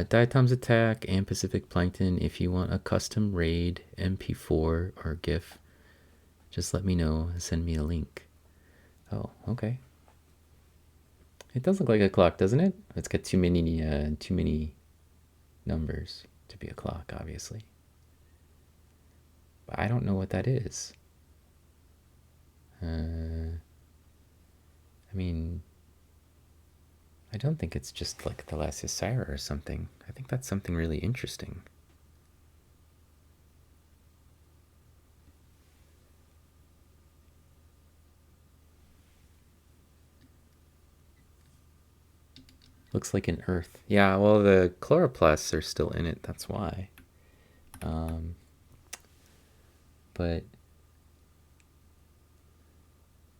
Diatoms attack and Pacific Plankton. If you want a custom raid, MP4 or GIF, just let me know and send me a link. Oh, okay. It does look like a clock, doesn't it? It's got too many numbers to be a clock, obviously. But I don't know what that is. I mean, I don't think it's just like the Thalassiosira or something. I think that's something really interesting. Looks like an Earth. Yeah, well, the chloroplasts are still in it. That's why. But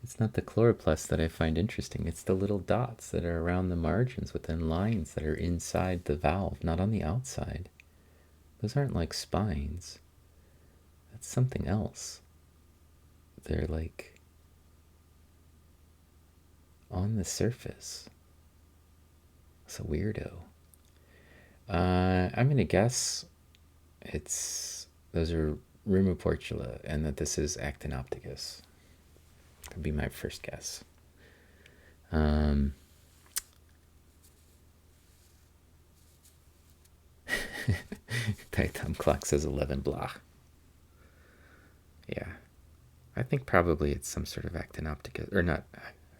it's not the chloroplasts that I find interesting. It's the little dots that are around the margins within lines that are inside the valve, not on the outside. Those aren't like spines. That's something else. They're like on the surface. It's a weirdo. I'm gonna guess those are Rumuportula and that this is Actinopticus. That'd be my first guess. Diatom clock says 11 blah. Yeah. I think probably it's some sort of Actinopticus, or not,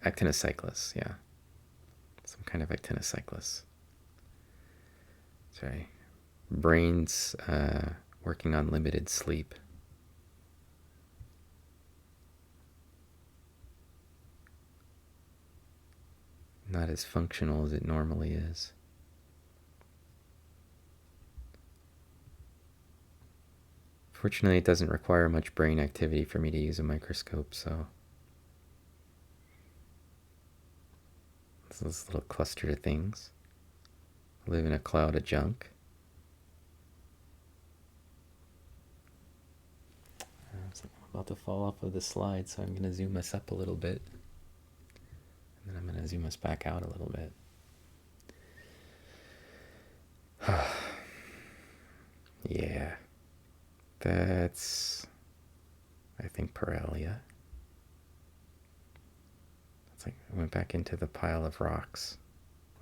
Actinocyclus, yeah. Some kind of Actinocyclus. Sorry. Brain's working on limited sleep. Not as functional as it normally is. Fortunately, it doesn't require much brain activity for me to use a microscope, so this little cluster of things live in a cloud of junk. I'm about to fall off of the slide, so I'm going to zoom us up a little bit. And then I'm going to zoom us back out a little bit. Yeah. That's, I think, Paralia. It's like I went back into the pile of rocks.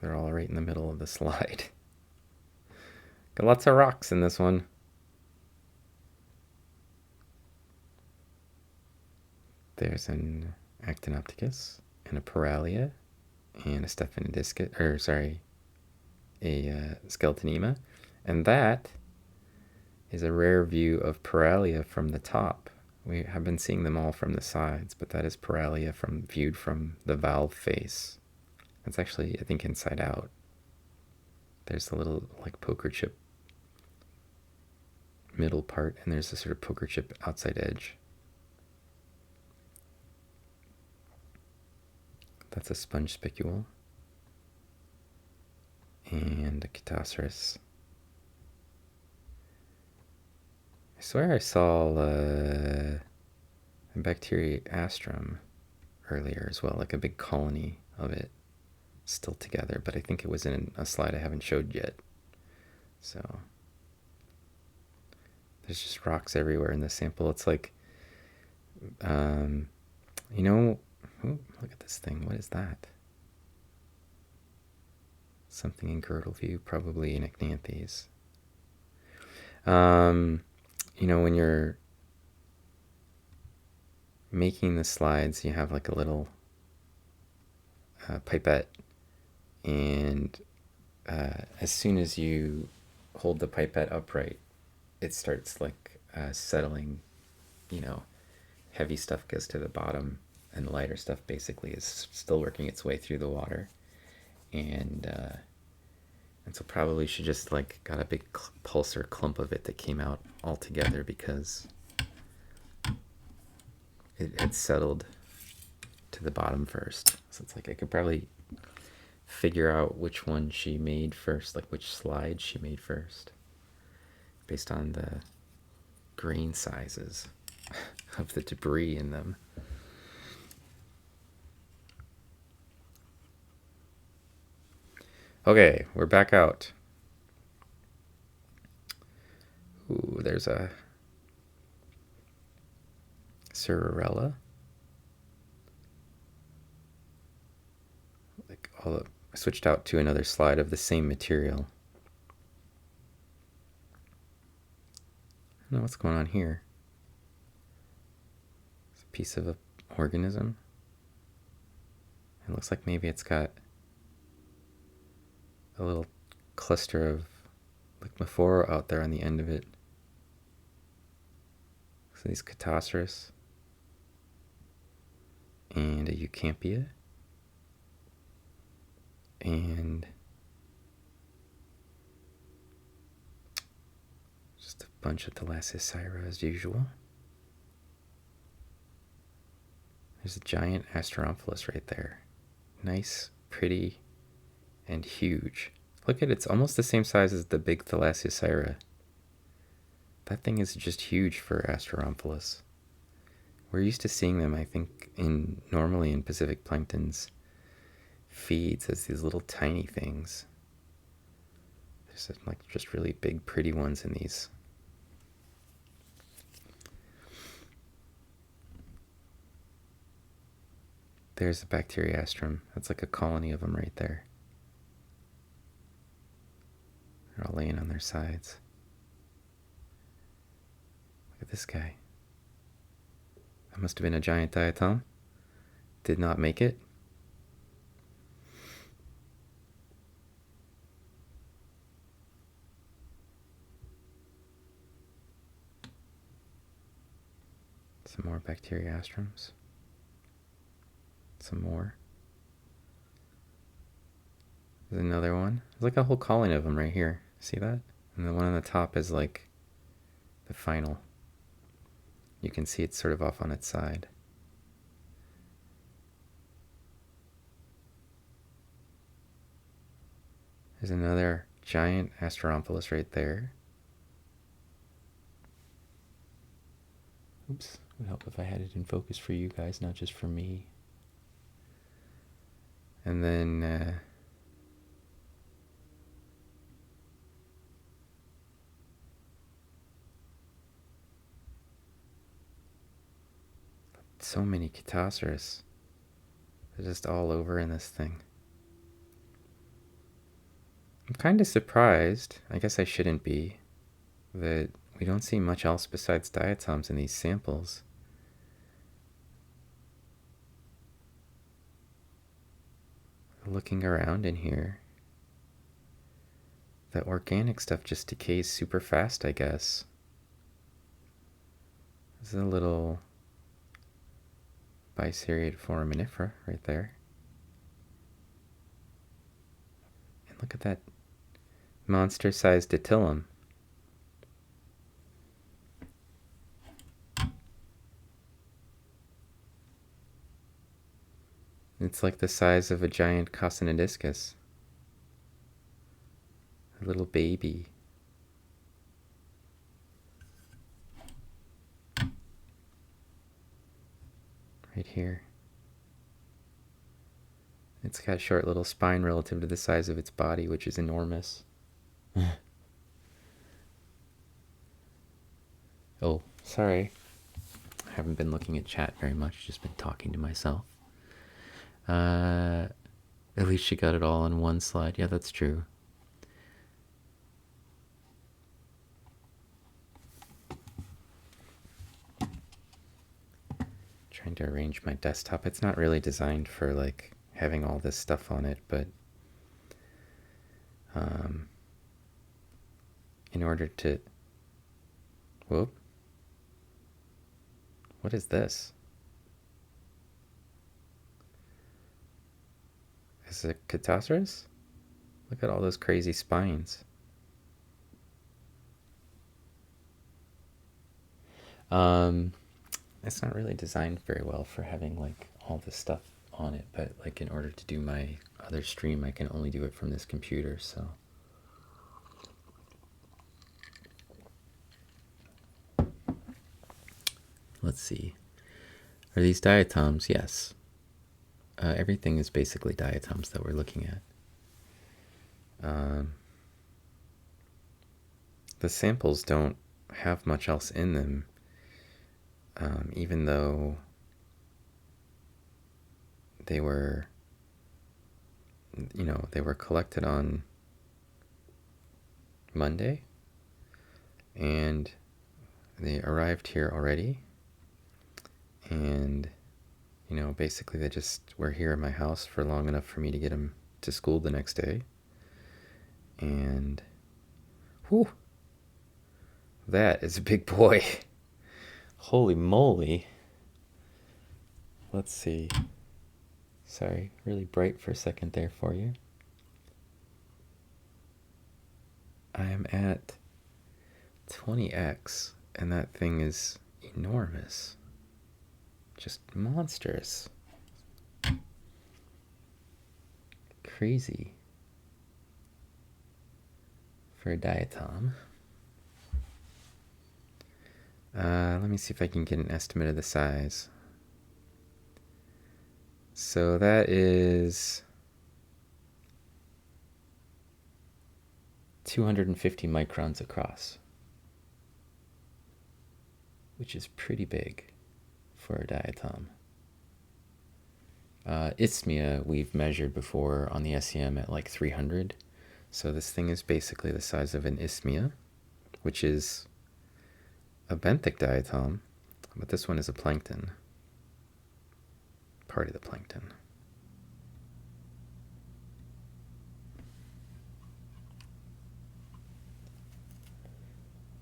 They're all right in the middle of the slide. Got lots of rocks in this one. There's an Actinopticus and a Paralia and a Stephanodiscus, or sorry, a Skeletonema. And that is a rare view of Paralia from the top. We have been seeing them all from the sides, but that is Paralia viewed from the valve face. It's actually, I think, inside out. There's a little like poker chip middle part, and there's a sort of poker chip outside edge. That's a sponge spicule. And a Chitoceras. I swear I saw a Bacteriastrum earlier as well, like a big colony of it still together, but I think it was in a slide I haven't showed yet. So there's just rocks everywhere in this sample. It's like, you know, ooh, look at this thing. What is that? Something in girdle view, probably an Ecnanthes. You know, when you're making the slides, you have like a little pipette, and as soon as you hold the pipette upright, it starts like settling, you know, heavy stuff goes to the bottom, and the lighter stuff basically is still working its way through the water. And so probably she just like got a big pulsar clump of it that came out all together because it had settled to the bottom first. So it's like I could probably figure out which one she made first, like which slide she made first, based on the grain sizes of the debris in them. Okay, we're back out. Ooh, there's a Cerarella. Like I switched out to another slide of the same material. I don't know what's going on here. It's a piece of an organism. It looks like maybe it's got a little cluster of like Mephora out there on the end of it. So these Chitoceras and a Eucampia and just a bunch of Thalassocyra as usual. There's a giant Asteromphalus right there. Nice, pretty, and huge. Look at it, it's almost the same size as the big Thalassocyra. That thing is just huge for Asteromphalus. We're used to seeing them, I think, normally in Pacific Plankton's feeds as these little tiny things. There's like just really big, pretty ones in these. There's a Bacteriastrum. That's like a colony of them right there. They're all laying on their sides. Look at this guy. That must have been a giant diatom. Did not make it. Some more Bacteriastrums. Some more. There's another one. There's like a whole colony of them right here. See that? And the one on the top is like the final. You can see it's sort of off on its side. There's another giant Asteromphalus right there. Oops, it would help if I had it in focus for you guys, not just for me. And then so many Chitoceras. They're just all over in this thing. I'm kind of surprised, I guess I shouldn't be, that we don't see much else besides diatoms in these samples. looking around in here, the organic stuff just decays super fast, I guess. There's a little biseriate foraminifera right there. And look at that monster-sized Diatylum. It's like the size of a giant Cocinodiscus. A little baby. Right here. It's got a short little spine relative to the size of its body, which is enormous. Oh, sorry. I haven't been looking at chat very much, just been talking to myself. At least she got it all on one slide. Yeah, that's true. Trying to arrange my desktop. It's not really designed for like having all this stuff on it, but in order to... Whoop. What is this? Is it a Cattosaurus? Look at all those crazy spines. It's not really designed very well for having like all this stuff on it, but like in order to do my other stream, I can only do it from this computer, so. Let's see. Are these diatoms? Yes. Everything is basically diatoms that we're looking at. The samples don't have much else in them, even though they were, they were collected on Monday, and they arrived here already, and basically they just were here in my house for long enough for me to get them to school the next day. And whew, that is a big boy. Holy moly. Let's see. Sorry, really bright for a second there for you. I am at 20x, and that thing is enormous. Just monstrous. Crazy. For a diatom. Let me see if I can get an estimate of the size. So that is 250 microns across, which is pretty big for a diatom. Isthmia we've measured before on the SEM at like 300. So this thing is basically the size of an isthmia, which is a benthic diatom, but this one is a plankton. Part of the plankton.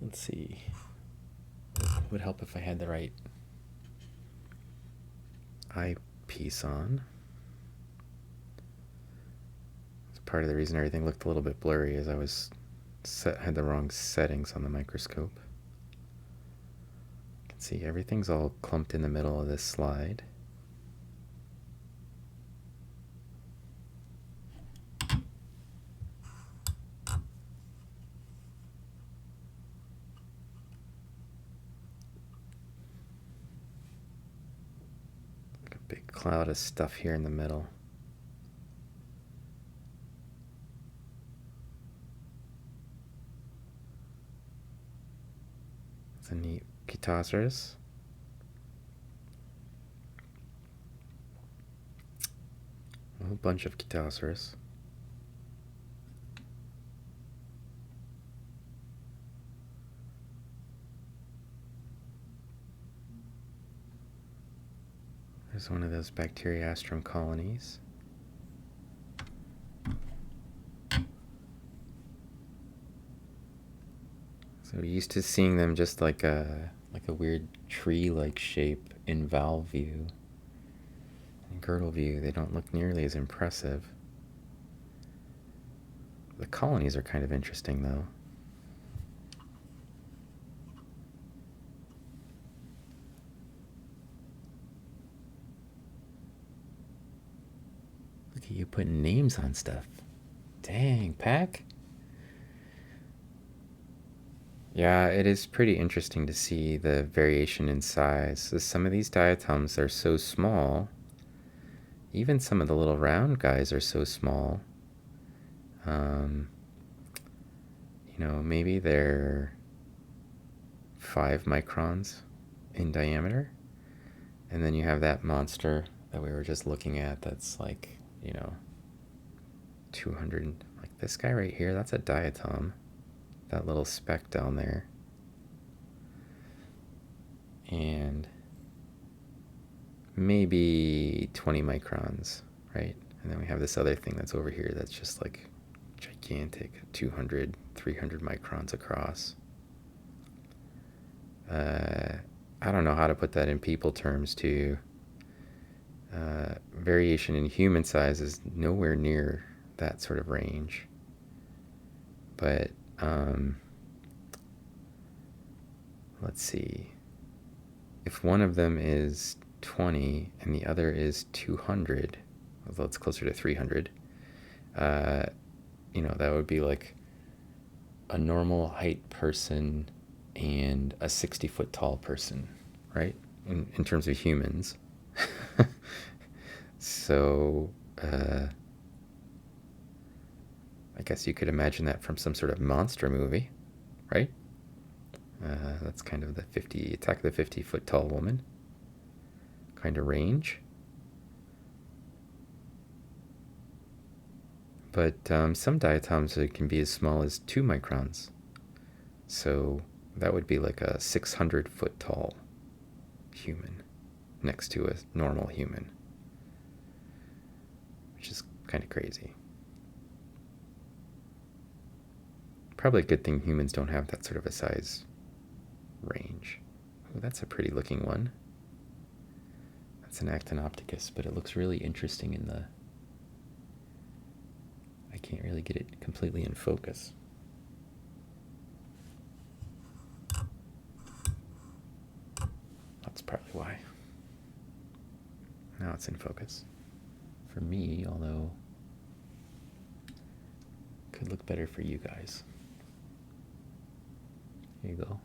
Let's see. It would help if I had the right eyepiece on. It's part of the reason everything looked a little bit blurry, as I had the wrong settings on the microscope. You can see everything's all clumped in the middle of this slide. Big cloud of stuff here in the middle. It's a neat Cattosaurus. A whole bunch of Cattosaurus. There's one of those Bacteriastrum colonies. We're used to seeing them just like a weird tree-like shape in valve view. In girdle view, they don't look nearly as impressive. The colonies are kind of interesting, though. Look at you putting names on stuff. Dang, Pack. Yeah, it is pretty interesting to see the variation in size. So some of these diatoms are so small. Even some of the little round guys are so small. Maybe they're 5 microns in diameter. And then you have that monster that we were just looking at that's like, 200. Like this guy right here, that's a diatom. That little speck down there. And maybe 20 microns, right? And then we have this other thing that's over here that's just like gigantic, 200, 300 microns across. I don't know how to put that in people terms too. Variation in human size is nowhere near that sort of range. But let's see. If one of them is 20 and the other is 200, although it's closer to 300, that would be like a normal height person and a 60-foot tall person, right? In terms of humans. So, I guess you could imagine that from some sort of monster movie, right? That's kind of the Attack of the 50-foot tall woman kind of range. But some diatoms can be as small as 2 microns. So that would be like a 600-foot tall human next to a normal human, which is kind of crazy. Probably a good thing humans don't have that sort of a size range. Oh, that's a pretty looking one. That's an Actinopticus, but it looks really interesting in the... I can't really get it completely in focus. That's probably why. Now it's in focus. For me, although could look better for you guys. Here you go.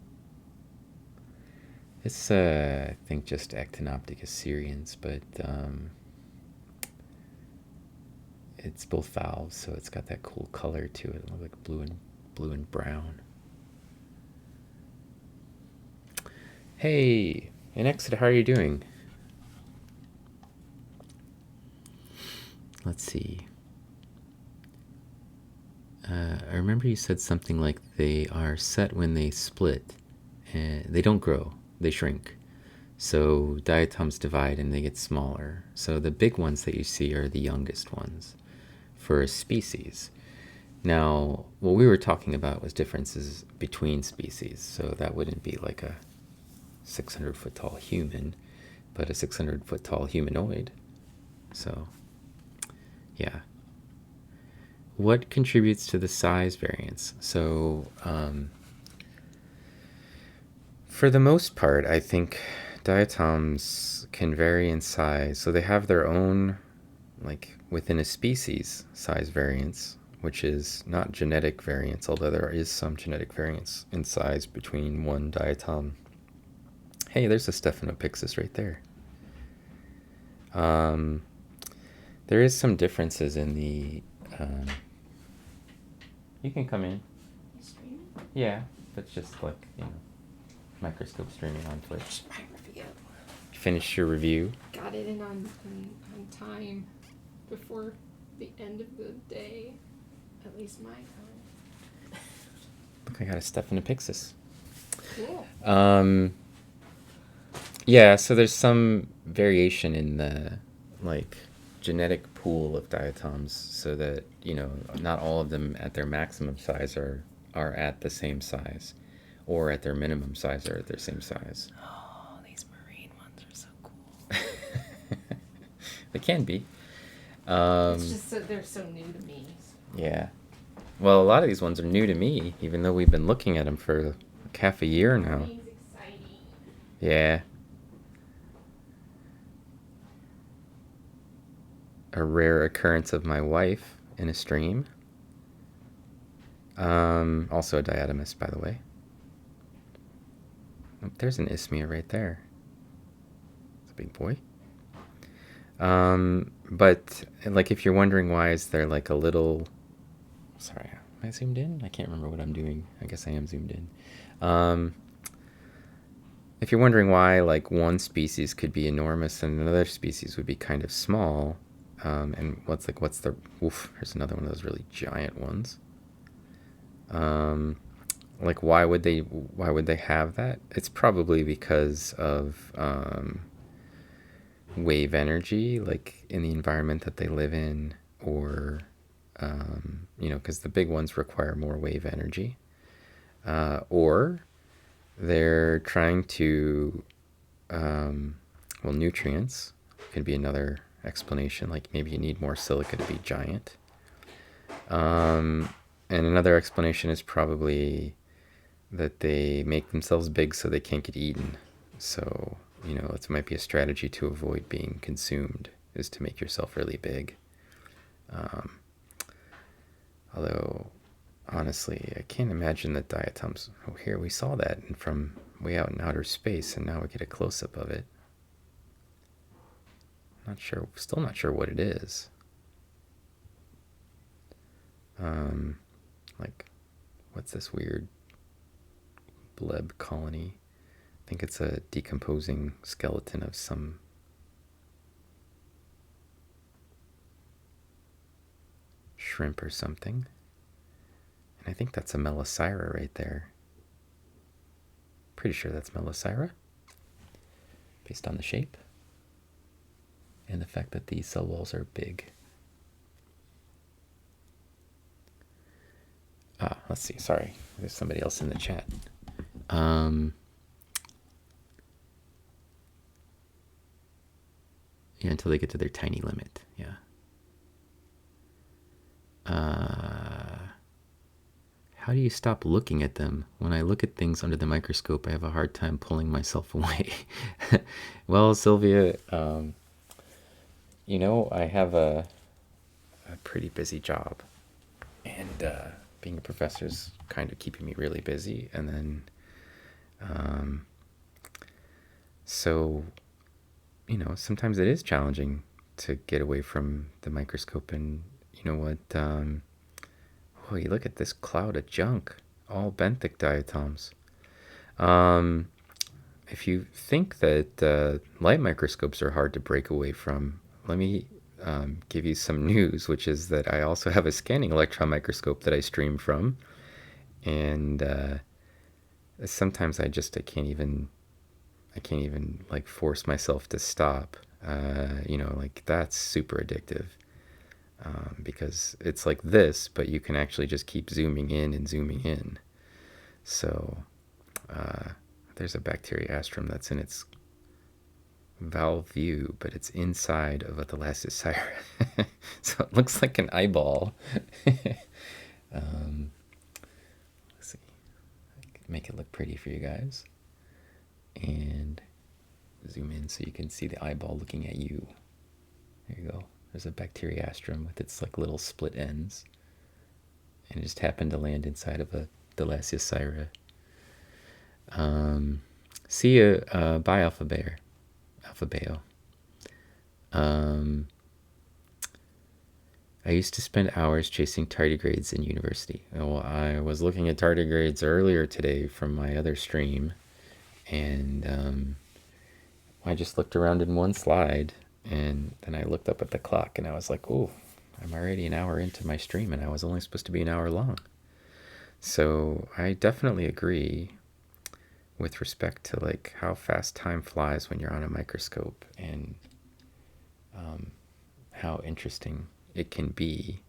It's, I think, just Actinopticus seriens, but it's both valves, so it's got that cool color to it. It looks like blue and brown. Hey, Inexit, how are you doing? Let's see. I remember you said something like they are set when they split. They don't grow, they shrink. So diatoms divide and they get smaller. So the big ones that you see are the youngest ones for a species. Now, what we were talking about was differences between species. So that wouldn't be like a 600-foot tall human, but a 600-foot tall humanoid. So, yeah. What contributes to the size variance? So, for the most part, I think diatoms can vary in size. So they have their own, like within a species, size variance, which is not genetic variance, although there is some genetic variance in size between one diatom. Hey, there's a Stephanopixis right there. There is some differences in the... you can come in. Yeah, but just like, microscope streaming on Twitch. My review. Finish your review. Got it in on time before the end of the day, at least my time. Look, I got a Stephanopixis. Cool. Yeah, so there's some variation in the genetic pool of diatoms, so that not all of them at their maximum size are at the same size, or at their minimum size or at their same size. Oh, these marine ones are so cool. They can be. It's just so they're so new to me. Yeah. Well, a lot of these ones are new to me, even though we've been looking at them for like half a year now. Marine's exciting. Yeah. A rare occurrence of my wife in a stream. Also a diatomist, by the way. Oh, there's an isthmia right there. It's a big boy. But like, if you're wondering why is there like a little... Sorry, am I zoomed in? I can't remember what I'm doing. I guess I am zoomed in. If you're wondering why like one species could be enormous and another species would be kind of small, and what's the... Oof, here's another one of those really giant ones. Like, why would they have that? It's probably because of wave energy, like in the environment that they live in, or because the big ones require more wave energy, or they're trying to, nutrients can be another explanation. Like maybe you need more silica to be giant. And another explanation is probably that they make themselves big so they can't get eaten. So, it might be a strategy to avoid being consumed, is to make yourself really big. Although, honestly, I can't imagine that diatoms... Oh, here, we saw that from way out in outer space, and now we get a close-up of it. Still not sure what it is. Like, what's this weird bleb colony? I think it's a decomposing skeleton of some shrimp or something. And I think that's a Melisira right there. Pretty sure that's Melisira, based on the shape and the fact that these cell walls are big. Let's see. Sorry, there's somebody else in the chat. Yeah, until they get to their tiny limit. Yeah. How do you stop looking at them? When I look at things under the microscope, I have a hard time pulling myself away. Well, Sylvia, I have a pretty busy job. And being a professor is kind of keeping me really busy. And then, so, sometimes it is challenging to get away from the microscope. And you know what? Oh, you look at this cloud of junk, all benthic diatoms. If you think that light microscopes are hard to break away from, let me give you some news, which is that I also have a scanning electron microscope that I stream from, and sometimes I can't even like force myself to stop. Like that's super addictive. Because it's like this, but you can actually just keep zooming in and zooming in. So there's a bacteriastrum that's in its valve view, but it's inside of a thalassocira. So it looks like an eyeball. Let's see. Make it look pretty for you guys. And zoom in so you can see the eyeball looking at you. There you go. There's a bacteriastrum with its like little split ends, and it just happened to land inside of a thalassocira. See you, bye, Alpha Bear, Alpha Bayo. I used to spend hours chasing tardigrades in university. Well, I was looking at tardigrades earlier today from my other stream, and I just looked around in one slide. And then I looked up at the clock and I was like, oh, I'm already an hour into my stream and I was only supposed to be an hour long. So I definitely agree with respect to like how fast time flies when you're on a microscope, and how interesting it can be.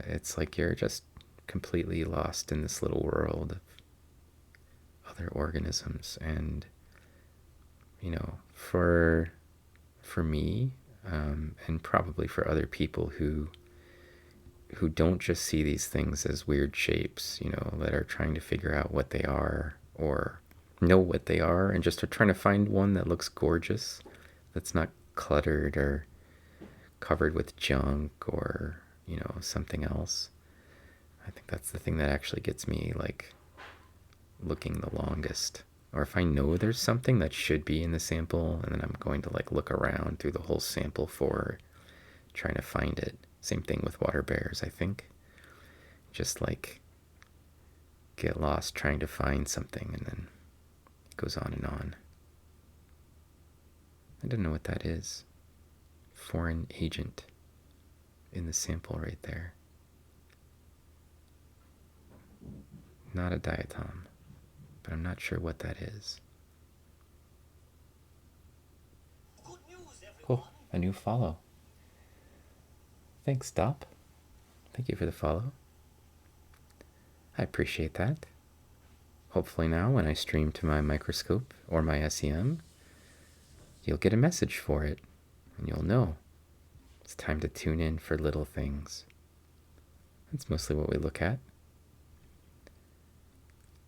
It's like you're just completely lost in this little world other organisms. And for me, and probably for other people who don't just see these things as weird shapes, that are trying to figure out what they are or know what they are, and just are trying to find one that looks gorgeous, that's not cluttered or covered with junk or something else. I think that's the thing that actually gets me like looking the longest. Or if I know there's something that should be in the sample, and then I'm going to like look around through the whole sample for trying to find it. Same thing with water bears, I think. Just like get lost trying to find something, and then it goes on and on. I don't know what that is. Foreign agent in the sample right there. Not a diatom, but I'm not sure what that is. Cool, a new follow. Thanks, Dop. Thank you for the follow. I appreciate that. Hopefully now when I stream to my microscope or my SEM, you'll get a message for it, and you'll know it's time to tune in for little things. That's mostly what we look at.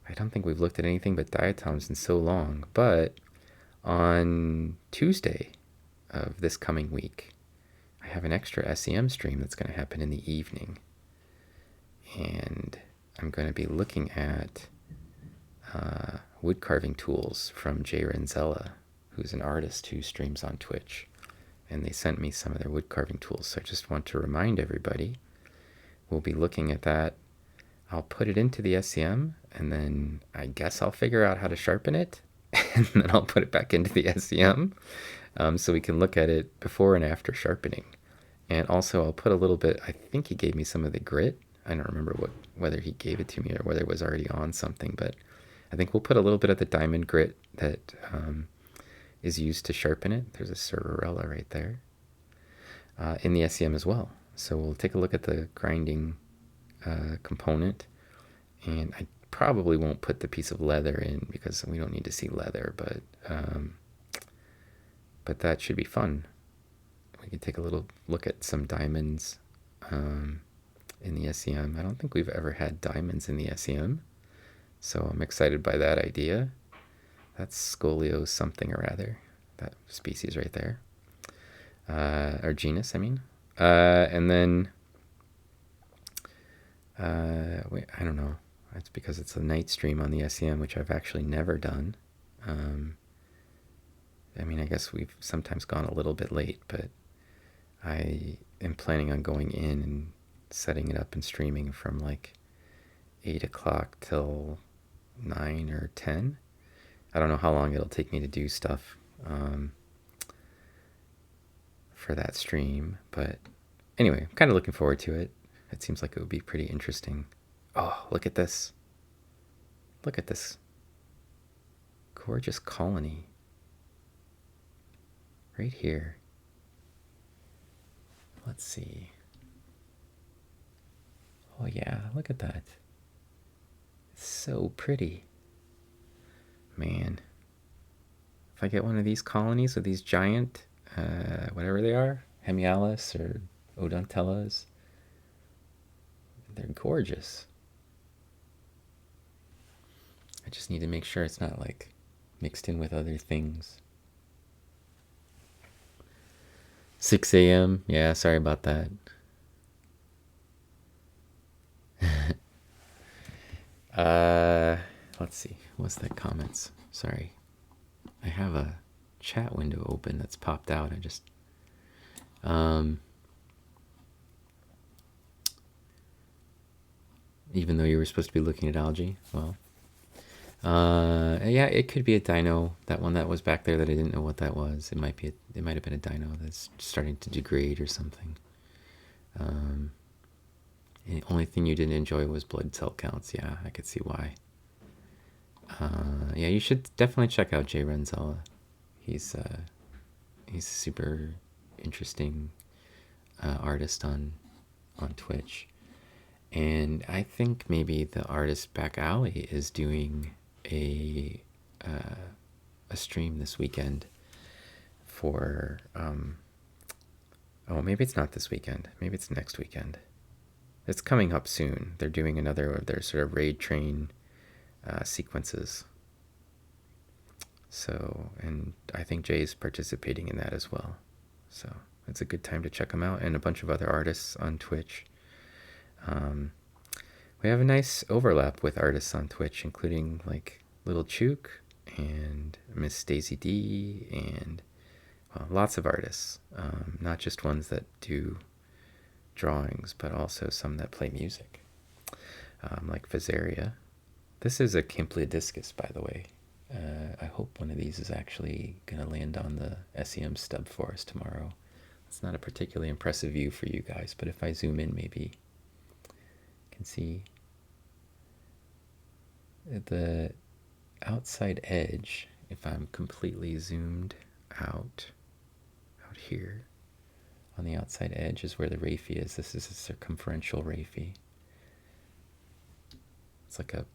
I don't think we've looked at anything but diatoms in so long, but on Tuesday of this coming week, I have an extra SEM stream that's going to happen in the evening. And I'm going to be looking at wood carving tools from Jay Renzella, who's an artist who streams on Twitch. And they sent me some of their wood carving tools. So I just want to remind everybody, we'll be looking at that. I'll put it into the SEM, and then I guess I'll figure out how to sharpen it, and then I'll put it back into the SEM, so we can look at it before and after sharpening. And also I'll put a little bit, I think he gave me some of the grit. I don't remember whether he gave it to me or whether it was already on something, but I think we'll put a little bit of the diamond grit that is used to sharpen it. There's a Cerarella right there in the SEM as well. So we'll take a look at the grinding component, and I probably won't put the piece of leather in because we don't need to see leather, but that should be fun. We can take a little look at some diamonds in the SEM. I don't think we've ever had diamonds in the SEM, so I'm excited by that idea. That's Scolios something or other, that species right there, or genus, I mean. And then wait, I don't know. It's because it's a night stream on the SEM, which I've actually never done. I mean, I guess we've sometimes gone a little bit late, but I am planning on going in and setting it up and streaming from like 8 o'clock till 9 or 10. I don't know how long it'll take me to do stuff for that stream, but anyway, I'm kind of looking forward to it. It seems like it would be pretty interesting. Oh, look at this. Look at this gorgeous colony right here. Let's see. Oh yeah, look at that. It's so pretty. Man, if I get one of these colonies with these giant, whatever they are, Hemialis or Odontellas, they're gorgeous. I just need to make sure it's not like mixed in with other things. 6 a.m. Yeah, sorry about that. Let's see. What's the comments? Sorry. I have a chat window open that's popped out. I just even though you were supposed to be looking at algae, well, yeah, it could be a dino. That one that was back there that I didn't know what that was. It might have been a dino that's starting to degrade or something. The only thing you didn't enjoy was blood cell counts. Yeah, I could see why. Yeah, you should definitely check out Jay Renzella. He's a super interesting artist on Twitch. And I think maybe the artist back alley is doing a stream this weekend for oh, maybe it's not this weekend. Maybe it's next weekend. It's coming up soon. They're doing another of their sort of raid train sequences. So, and I think Jay's participating in that as well. So it's a good time to check them out, and a bunch of other artists on Twitch. We have a nice overlap with artists on Twitch, including like Little Chook and Miss Daisy D, and well, lots of artists, not just ones that do drawings, but also some that play music, like Visaria. This is a Kimpliodiscus, by the way. I hope one of these is actually going to land on the SEM stub for us tomorrow. It's not a particularly impressive view for you guys, but if I zoom in, maybe you can see the outside edge. If I'm completely zoomed out here, on the outside edge is where the raphe is. This is a circumferential raphe. It's like a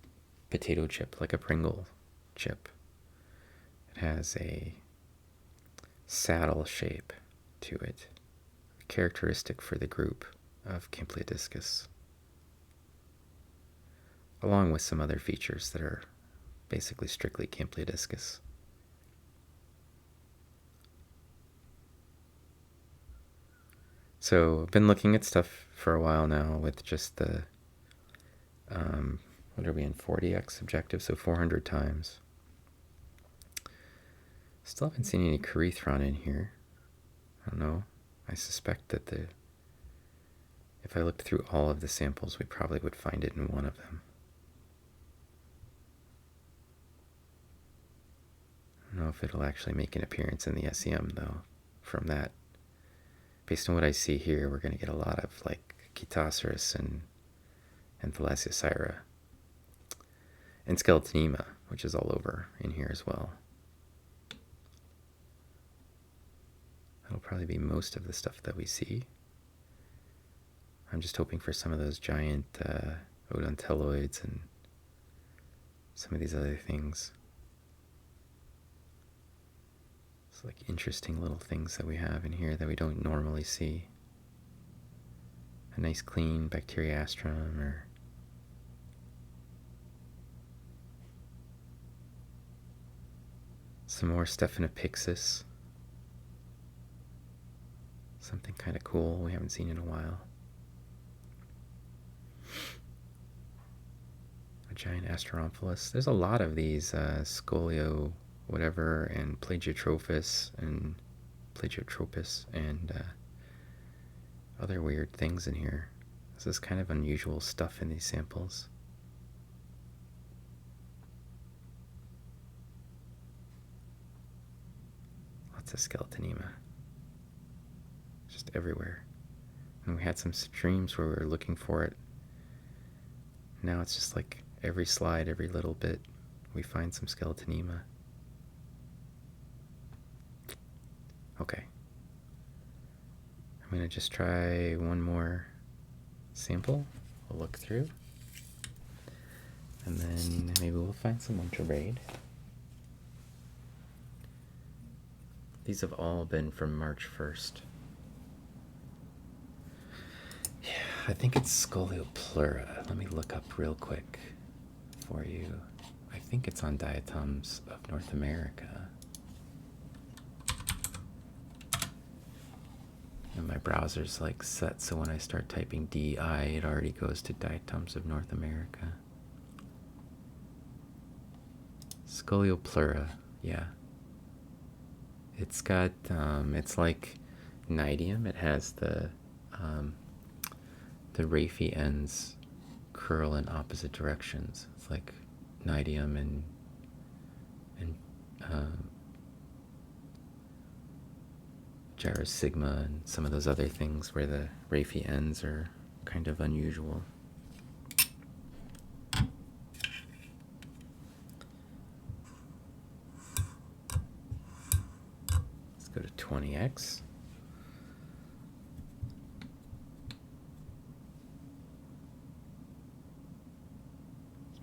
potato chip, like a Pringle chip. It has a saddle shape to it, characteristic for the group of Kimpliodiscus, along with some other features that are basically strictly Kimpliodiscus. So I've been looking at stuff for a while now with just the, what are we in, 40x objective, so 400 times. Still haven't seen any Corythron in here. I don't know. I suspect that if I looked through all of the samples, we probably would find it in one of them. I don't know if it'll actually make an appearance in the SEM, though, from that. Based on what I see here, we're going to get a lot of, like, Chitoceras and Thalassiocyra. And Skeletonema, which is all over in here as well. That'll probably be most of the stuff that we see. I'm just hoping for some of those giant odontelloids and some of these other things. It's like interesting little things that we have in here that we don't normally see. A nice clean Bacteriastrum, or some more Stephanopixis. Something kind of cool we haven't seen in a while. A giant Asteromphalus. There's a lot of these Scolio whatever and Plagiotropis and other weird things in here. This is kind of unusual stuff in these samples. Lots of Skeletonema. Just everywhere. And we had some streams where we were looking for it. Now it's just like every slide, every little bit, we find some Skeletonema. Okay. I'm going to just try one more sample. We'll look through. And then maybe we'll find some winter braid. These have all been from March 1st. Yeah, I think it's Scoliopleura. Let me look up real quick for you. I think it's on Diatoms of North America. And my browser's like set, so when I start typing DI, it already goes to Diatoms of North America. Scoliopleura, yeah. It's got, it's like Cnidium. It has the raphe ends curl in opposite directions. It's like Cnidium and Gyrosigma and some of those other things where the raphe ends are kind of unusual. Let's go to 20x.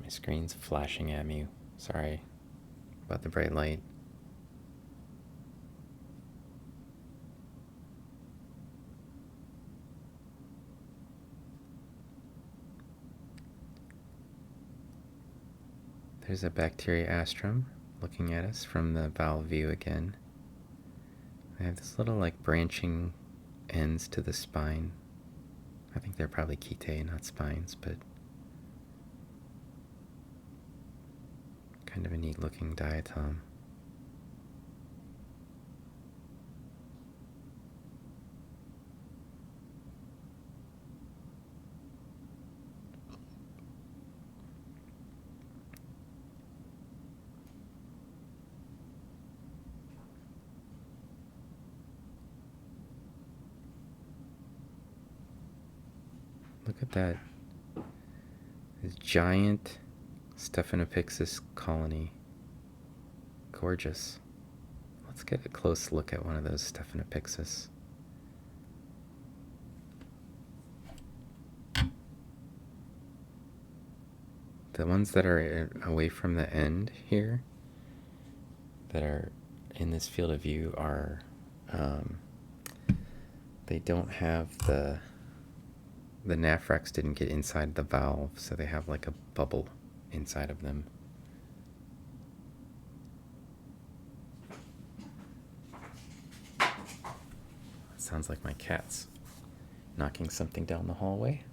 My screen's flashing at me Sorry about the bright light. There's a bacteria astrum looking at us from the valve view again. They have this little like branching ends to the spine. I think they're probably chetae, not spines, but kind of a neat looking diatom. Look at that. This giant Stephanopixis colony. Gorgeous. Let's get a close look at one of those Stephanopixis. The ones that are away from the end here, that are in this field of view, are they don't have the naphracts didn't get inside the valve, so they have like a bubble inside of them. Sounds like my cat's knocking something down the hallway.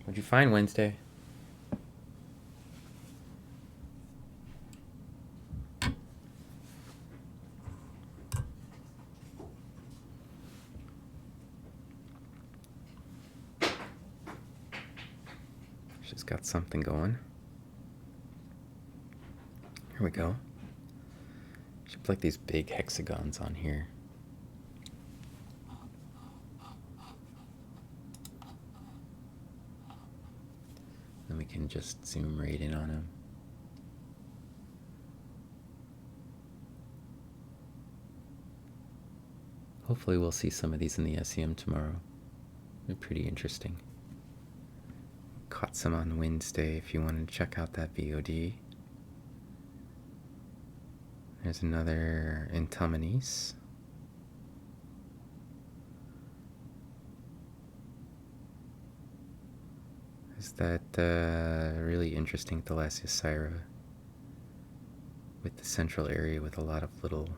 What'd you find Wednesday? She's got something going. Here we go. She put like these big hexagons on here. Then we can just zoom right in on them. Hopefully we'll see some of these in the SEM tomorrow. They're pretty interesting. Caught some on Wednesday if you wanted to check out that VOD. There's another Entomones. Is that really interesting Thalassiosira with the central area with a lot of little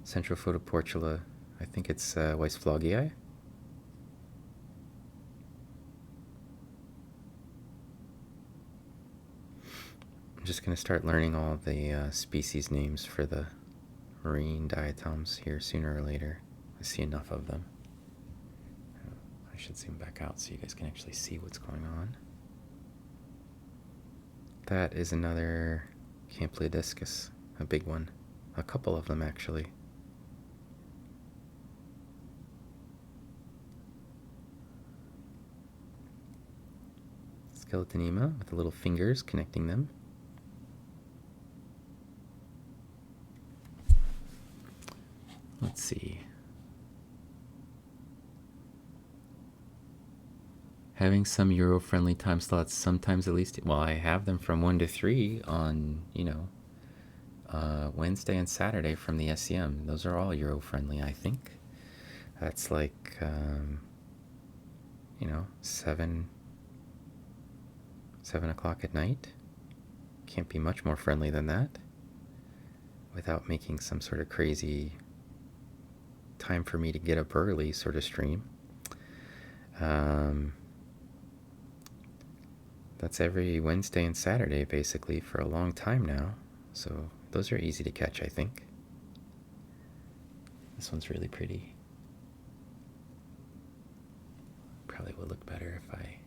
central photoportula. I think it's Weissflogii. I'm just going to start learning all the species names for the marine diatoms here sooner or later. I see enough of them. I should zoom back out so you guys can actually see what's going on. That is another Campylodiscus, a big one. A couple of them actually. Skeletonema with the little fingers connecting them. Let's see. Having some Euro-friendly time slots, sometimes at least. Well, I have them from 1 to 3 on, Wednesday and Saturday from the SEM. Those are all Euro-friendly, I think. That's like, 7 o'clock at night. Can't be much more friendly than that without making some sort of crazy time for me to get up early sort of stream. That's every Wednesday and Saturday basically for a long time now, so those are easy to catch, I think. This one's really pretty. Probably would look better if I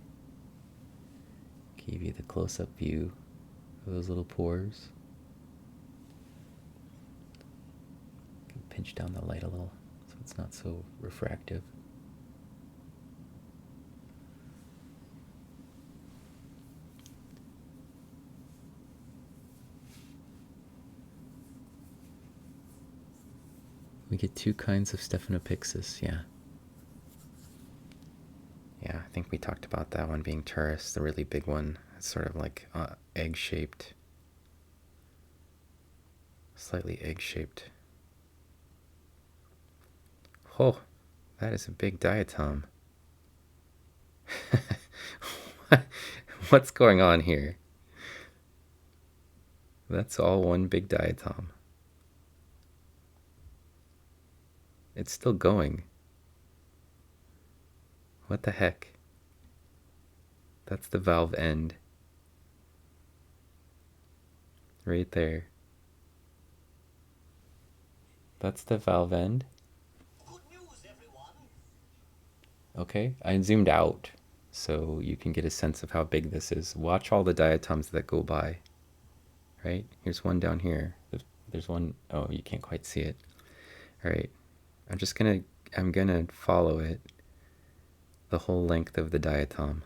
gave you the close-up view of those little pores. Can pinch down the light a little so it's not so refractive. We get two kinds of Stephanopixis, yeah. Yeah, I think we talked about that one being Turris, the really big one. It's sort of like egg-shaped. Slightly egg-shaped. Oh, that is a big diatom. What's going on here? That's all one big diatom. It's still going. What the heck? That's the valve end. Right there. That's the valve end. Good news, everyone. Okay, I zoomed out so you can get a sense of how big this is. Watch all the diatoms that go by. Right? Here's one down here. There's one, oh, you can't quite see it. All right. I'm gonna follow it the whole length of the diatom.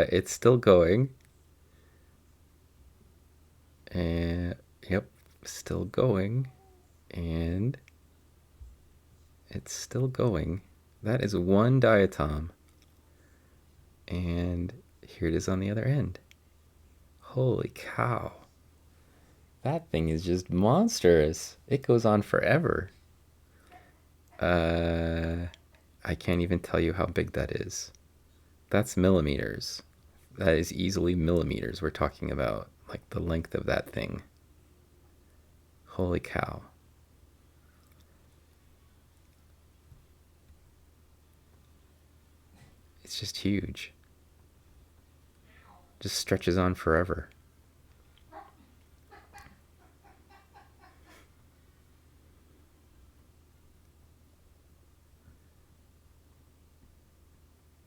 It's still going. And yep, still going. And it's still going. That is one diatom. And here it is on the other end. Holy cow. That thing is just monstrous. It goes on forever. I can't even tell you how big that is. That's millimeters. That is easily millimeters we're talking about. Like the length of that thing. Holy cow. It's just huge. Just stretches on forever.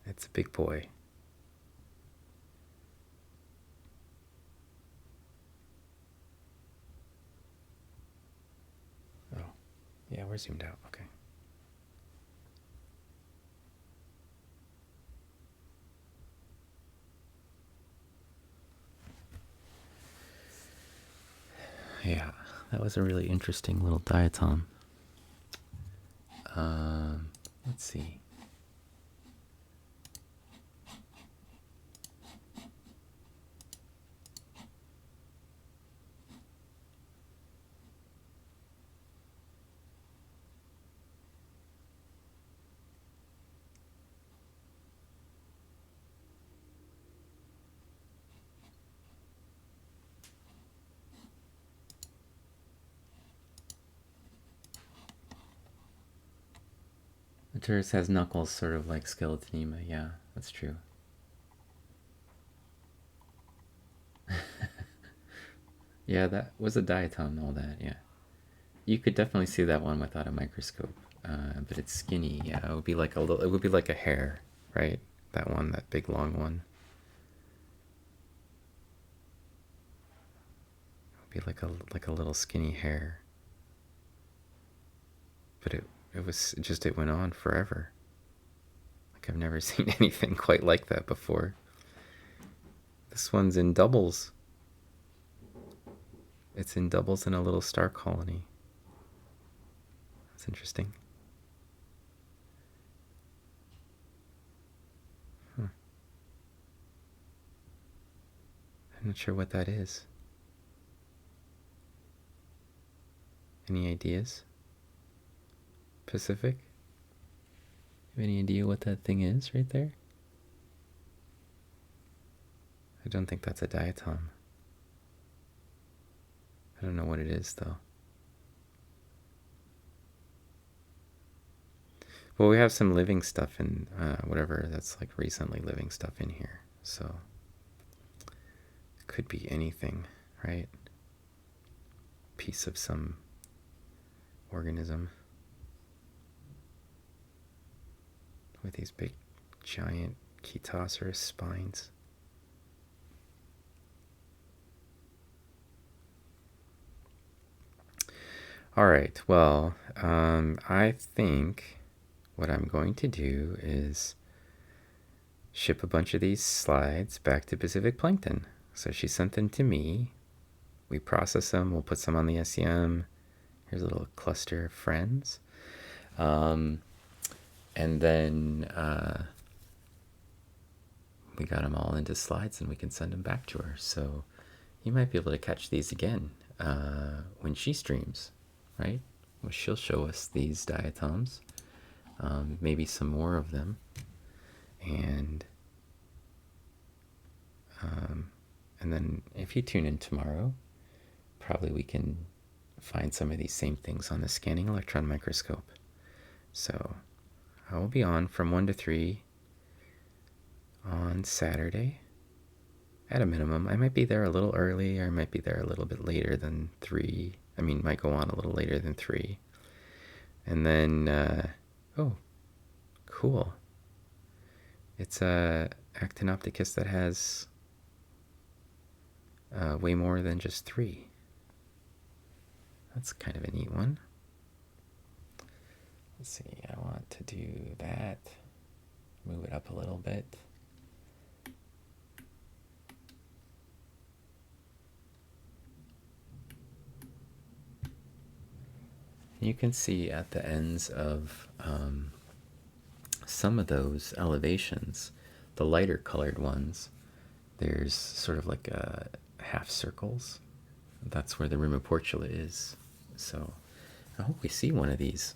It's a big boy. Oh, yeah, we're zoomed out. Okay. Yeah, that was a really interesting little diatom. Let's see. The Turris has knuckles sort of like Skeletonema. Yeah, that's true. Yeah, that was a diatom and all that, yeah. You could definitely see that one without a microscope. But it's skinny, yeah. It would be like a hair, right? That one, that big long one. It would be like a little skinny hair. But it went on forever. Like I've never seen anything quite like that before. This one's in doubles. It's in doubles in a little star colony. That's interesting. Huh. I'm not sure what that is. Any ideas? Pacific? Have any idea what that thing is right there? I don't think that's a diatom. I don't know what it is, though. Well, we have some living stuff in whatever that's like recently living stuff in here. So it could be anything, right? Piece of some organism with these big, giant Chaetosaurus spines. All right, well, I think what I'm going to do is ship a bunch of these slides back to Pacific Plankton. So she sent them to me. We process them. We'll put some on the SEM. Here's a little cluster of friends. And then we got them all into slides and we can send them back to her. So you might be able to catch these again when she streams, right? Well, she'll show us these diatoms, maybe some more of them. And then if you tune in tomorrow, probably we can find some of these same things on the scanning electron microscope. So I will be on from 1 to 3 on Saturday at a minimum. I might be there a little early, or I might be there a little bit later than 3. I mean, might go on a little later than 3. And then, oh, cool. It's a Actinopticus that has way more than just 3. That's kind of a neat one. Let's see, I want to do that. Move it up a little bit. You can see at the ends of some of those elevations, the lighter colored ones, there's sort of like half circles. That's where the Rimiportula is. So I hope we see one of these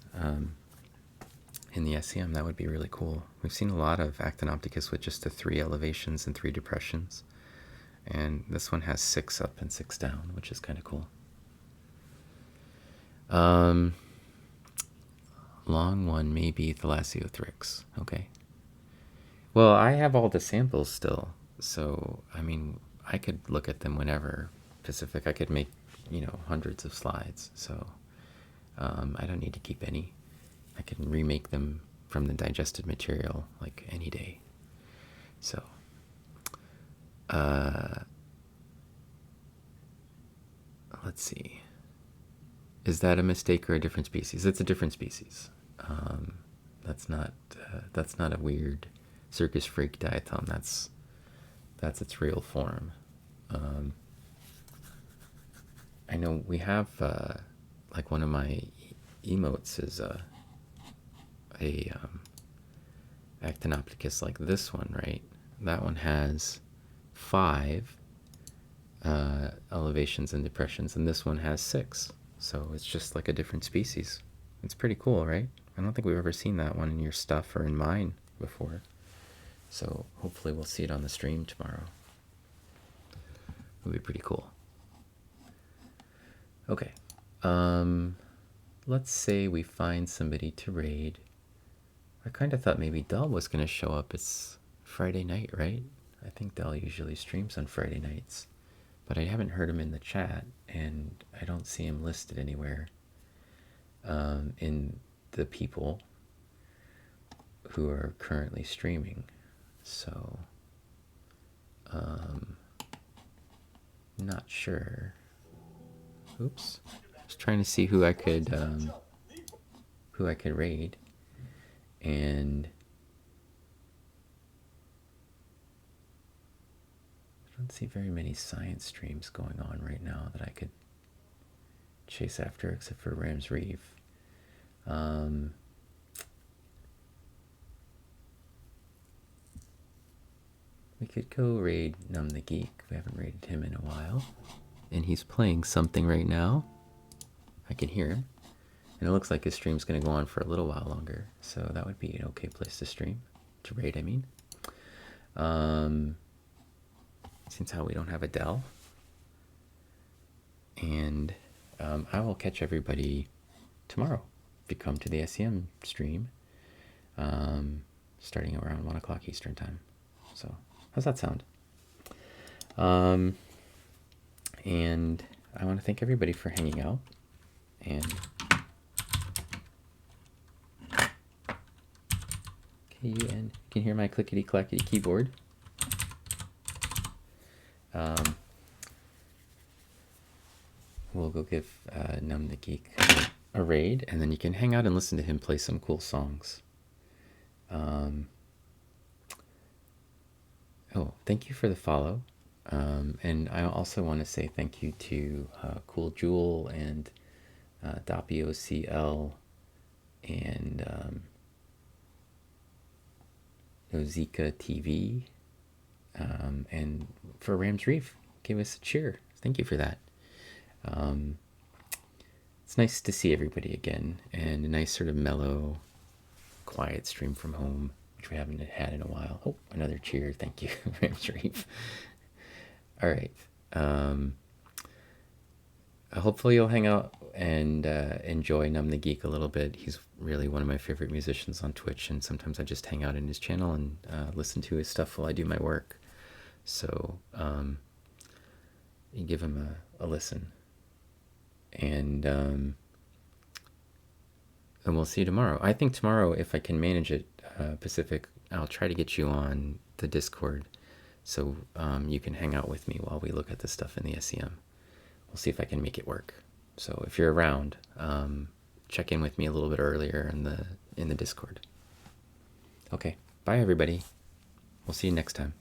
in the SEM. That would be really cool. We've seen a lot of Actinopticus with just the 3 elevations and 3 depressions. And this one has 6 up and 6 down, which is kind of cool. Long one may be Thalassiothrix. Okay. Well, I have all the samples still. So, I mean, I could look at them whenever. Pacific, I could make, hundreds of slides. So, I don't need to keep any. I can remake them from the digested material, like, any day. So, let's see. Is that a mistake or a different species? It's a different species. That's not a weird circus freak diatom. That's its real form. I know we have like one of my emotes is a Actinopticus like this one, right? That one has 5 elevations and depressions, and this one has 6. So it's just like a different species. It's pretty cool, right? I don't think we've ever seen that one in your stuff or in mine before. So hopefully we'll see it on the stream tomorrow. It'll be pretty cool. Okay. Let's say we find somebody to raid. I kind of thought maybe Del was going to show up. It's Friday night, right? I think Del usually streams on Friday nights. But I haven't heard him in the chat, and I don't see him listed anywhere in the people who are currently streaming. So, not sure. Oops. I was trying to see who I could raid, and I don't see very many science streams going on right now that I could chase after, except for Rams Reef. We could go raid Numb the Geek. We haven't raided him in a while. And he's playing something right now. I can hear him. And it looks like his stream's going to go on for a little while longer. So that would be an okay place to stream. To raid, I mean. Since how we don't have a Dell. And I will catch everybody tomorrow if you come to the SEM stream, starting around 1 o'clock Eastern time. So how's that sound? And I want to thank everybody for hanging out. And you can hear my clickety clackety keyboard. We'll go give Numb the Geek a raid, and then you can hang out and listen to him play some cool songs. Oh, thank you for the follow. And I also want to say thank you to Cool Jewel and DoppyOCL and Nozika TV, and for Rams Reef. Give us a cheer. Thank you for that. It's nice to see everybody again, and a nice sort of mellow, quiet stream from home, which we haven't had in a while. Oh, another cheer. Thank you, Rams Reef. All right. Hopefully you'll hang out and enjoy Numb the Geek a little bit. He's really one of my favorite musicians on Twitch, and sometimes I just hang out in his channel and listen to his stuff while I do my work. So you give him a listen. And we'll see you tomorrow. I think tomorrow, if I can manage it, Pacific, I'll try to get you on the Discord so you can hang out with me while we look at the stuff in the SEM. We'll see if I can make it work. So if you're around, check in with me a little bit earlier in the Discord. Okay, bye everybody. We'll see you next time.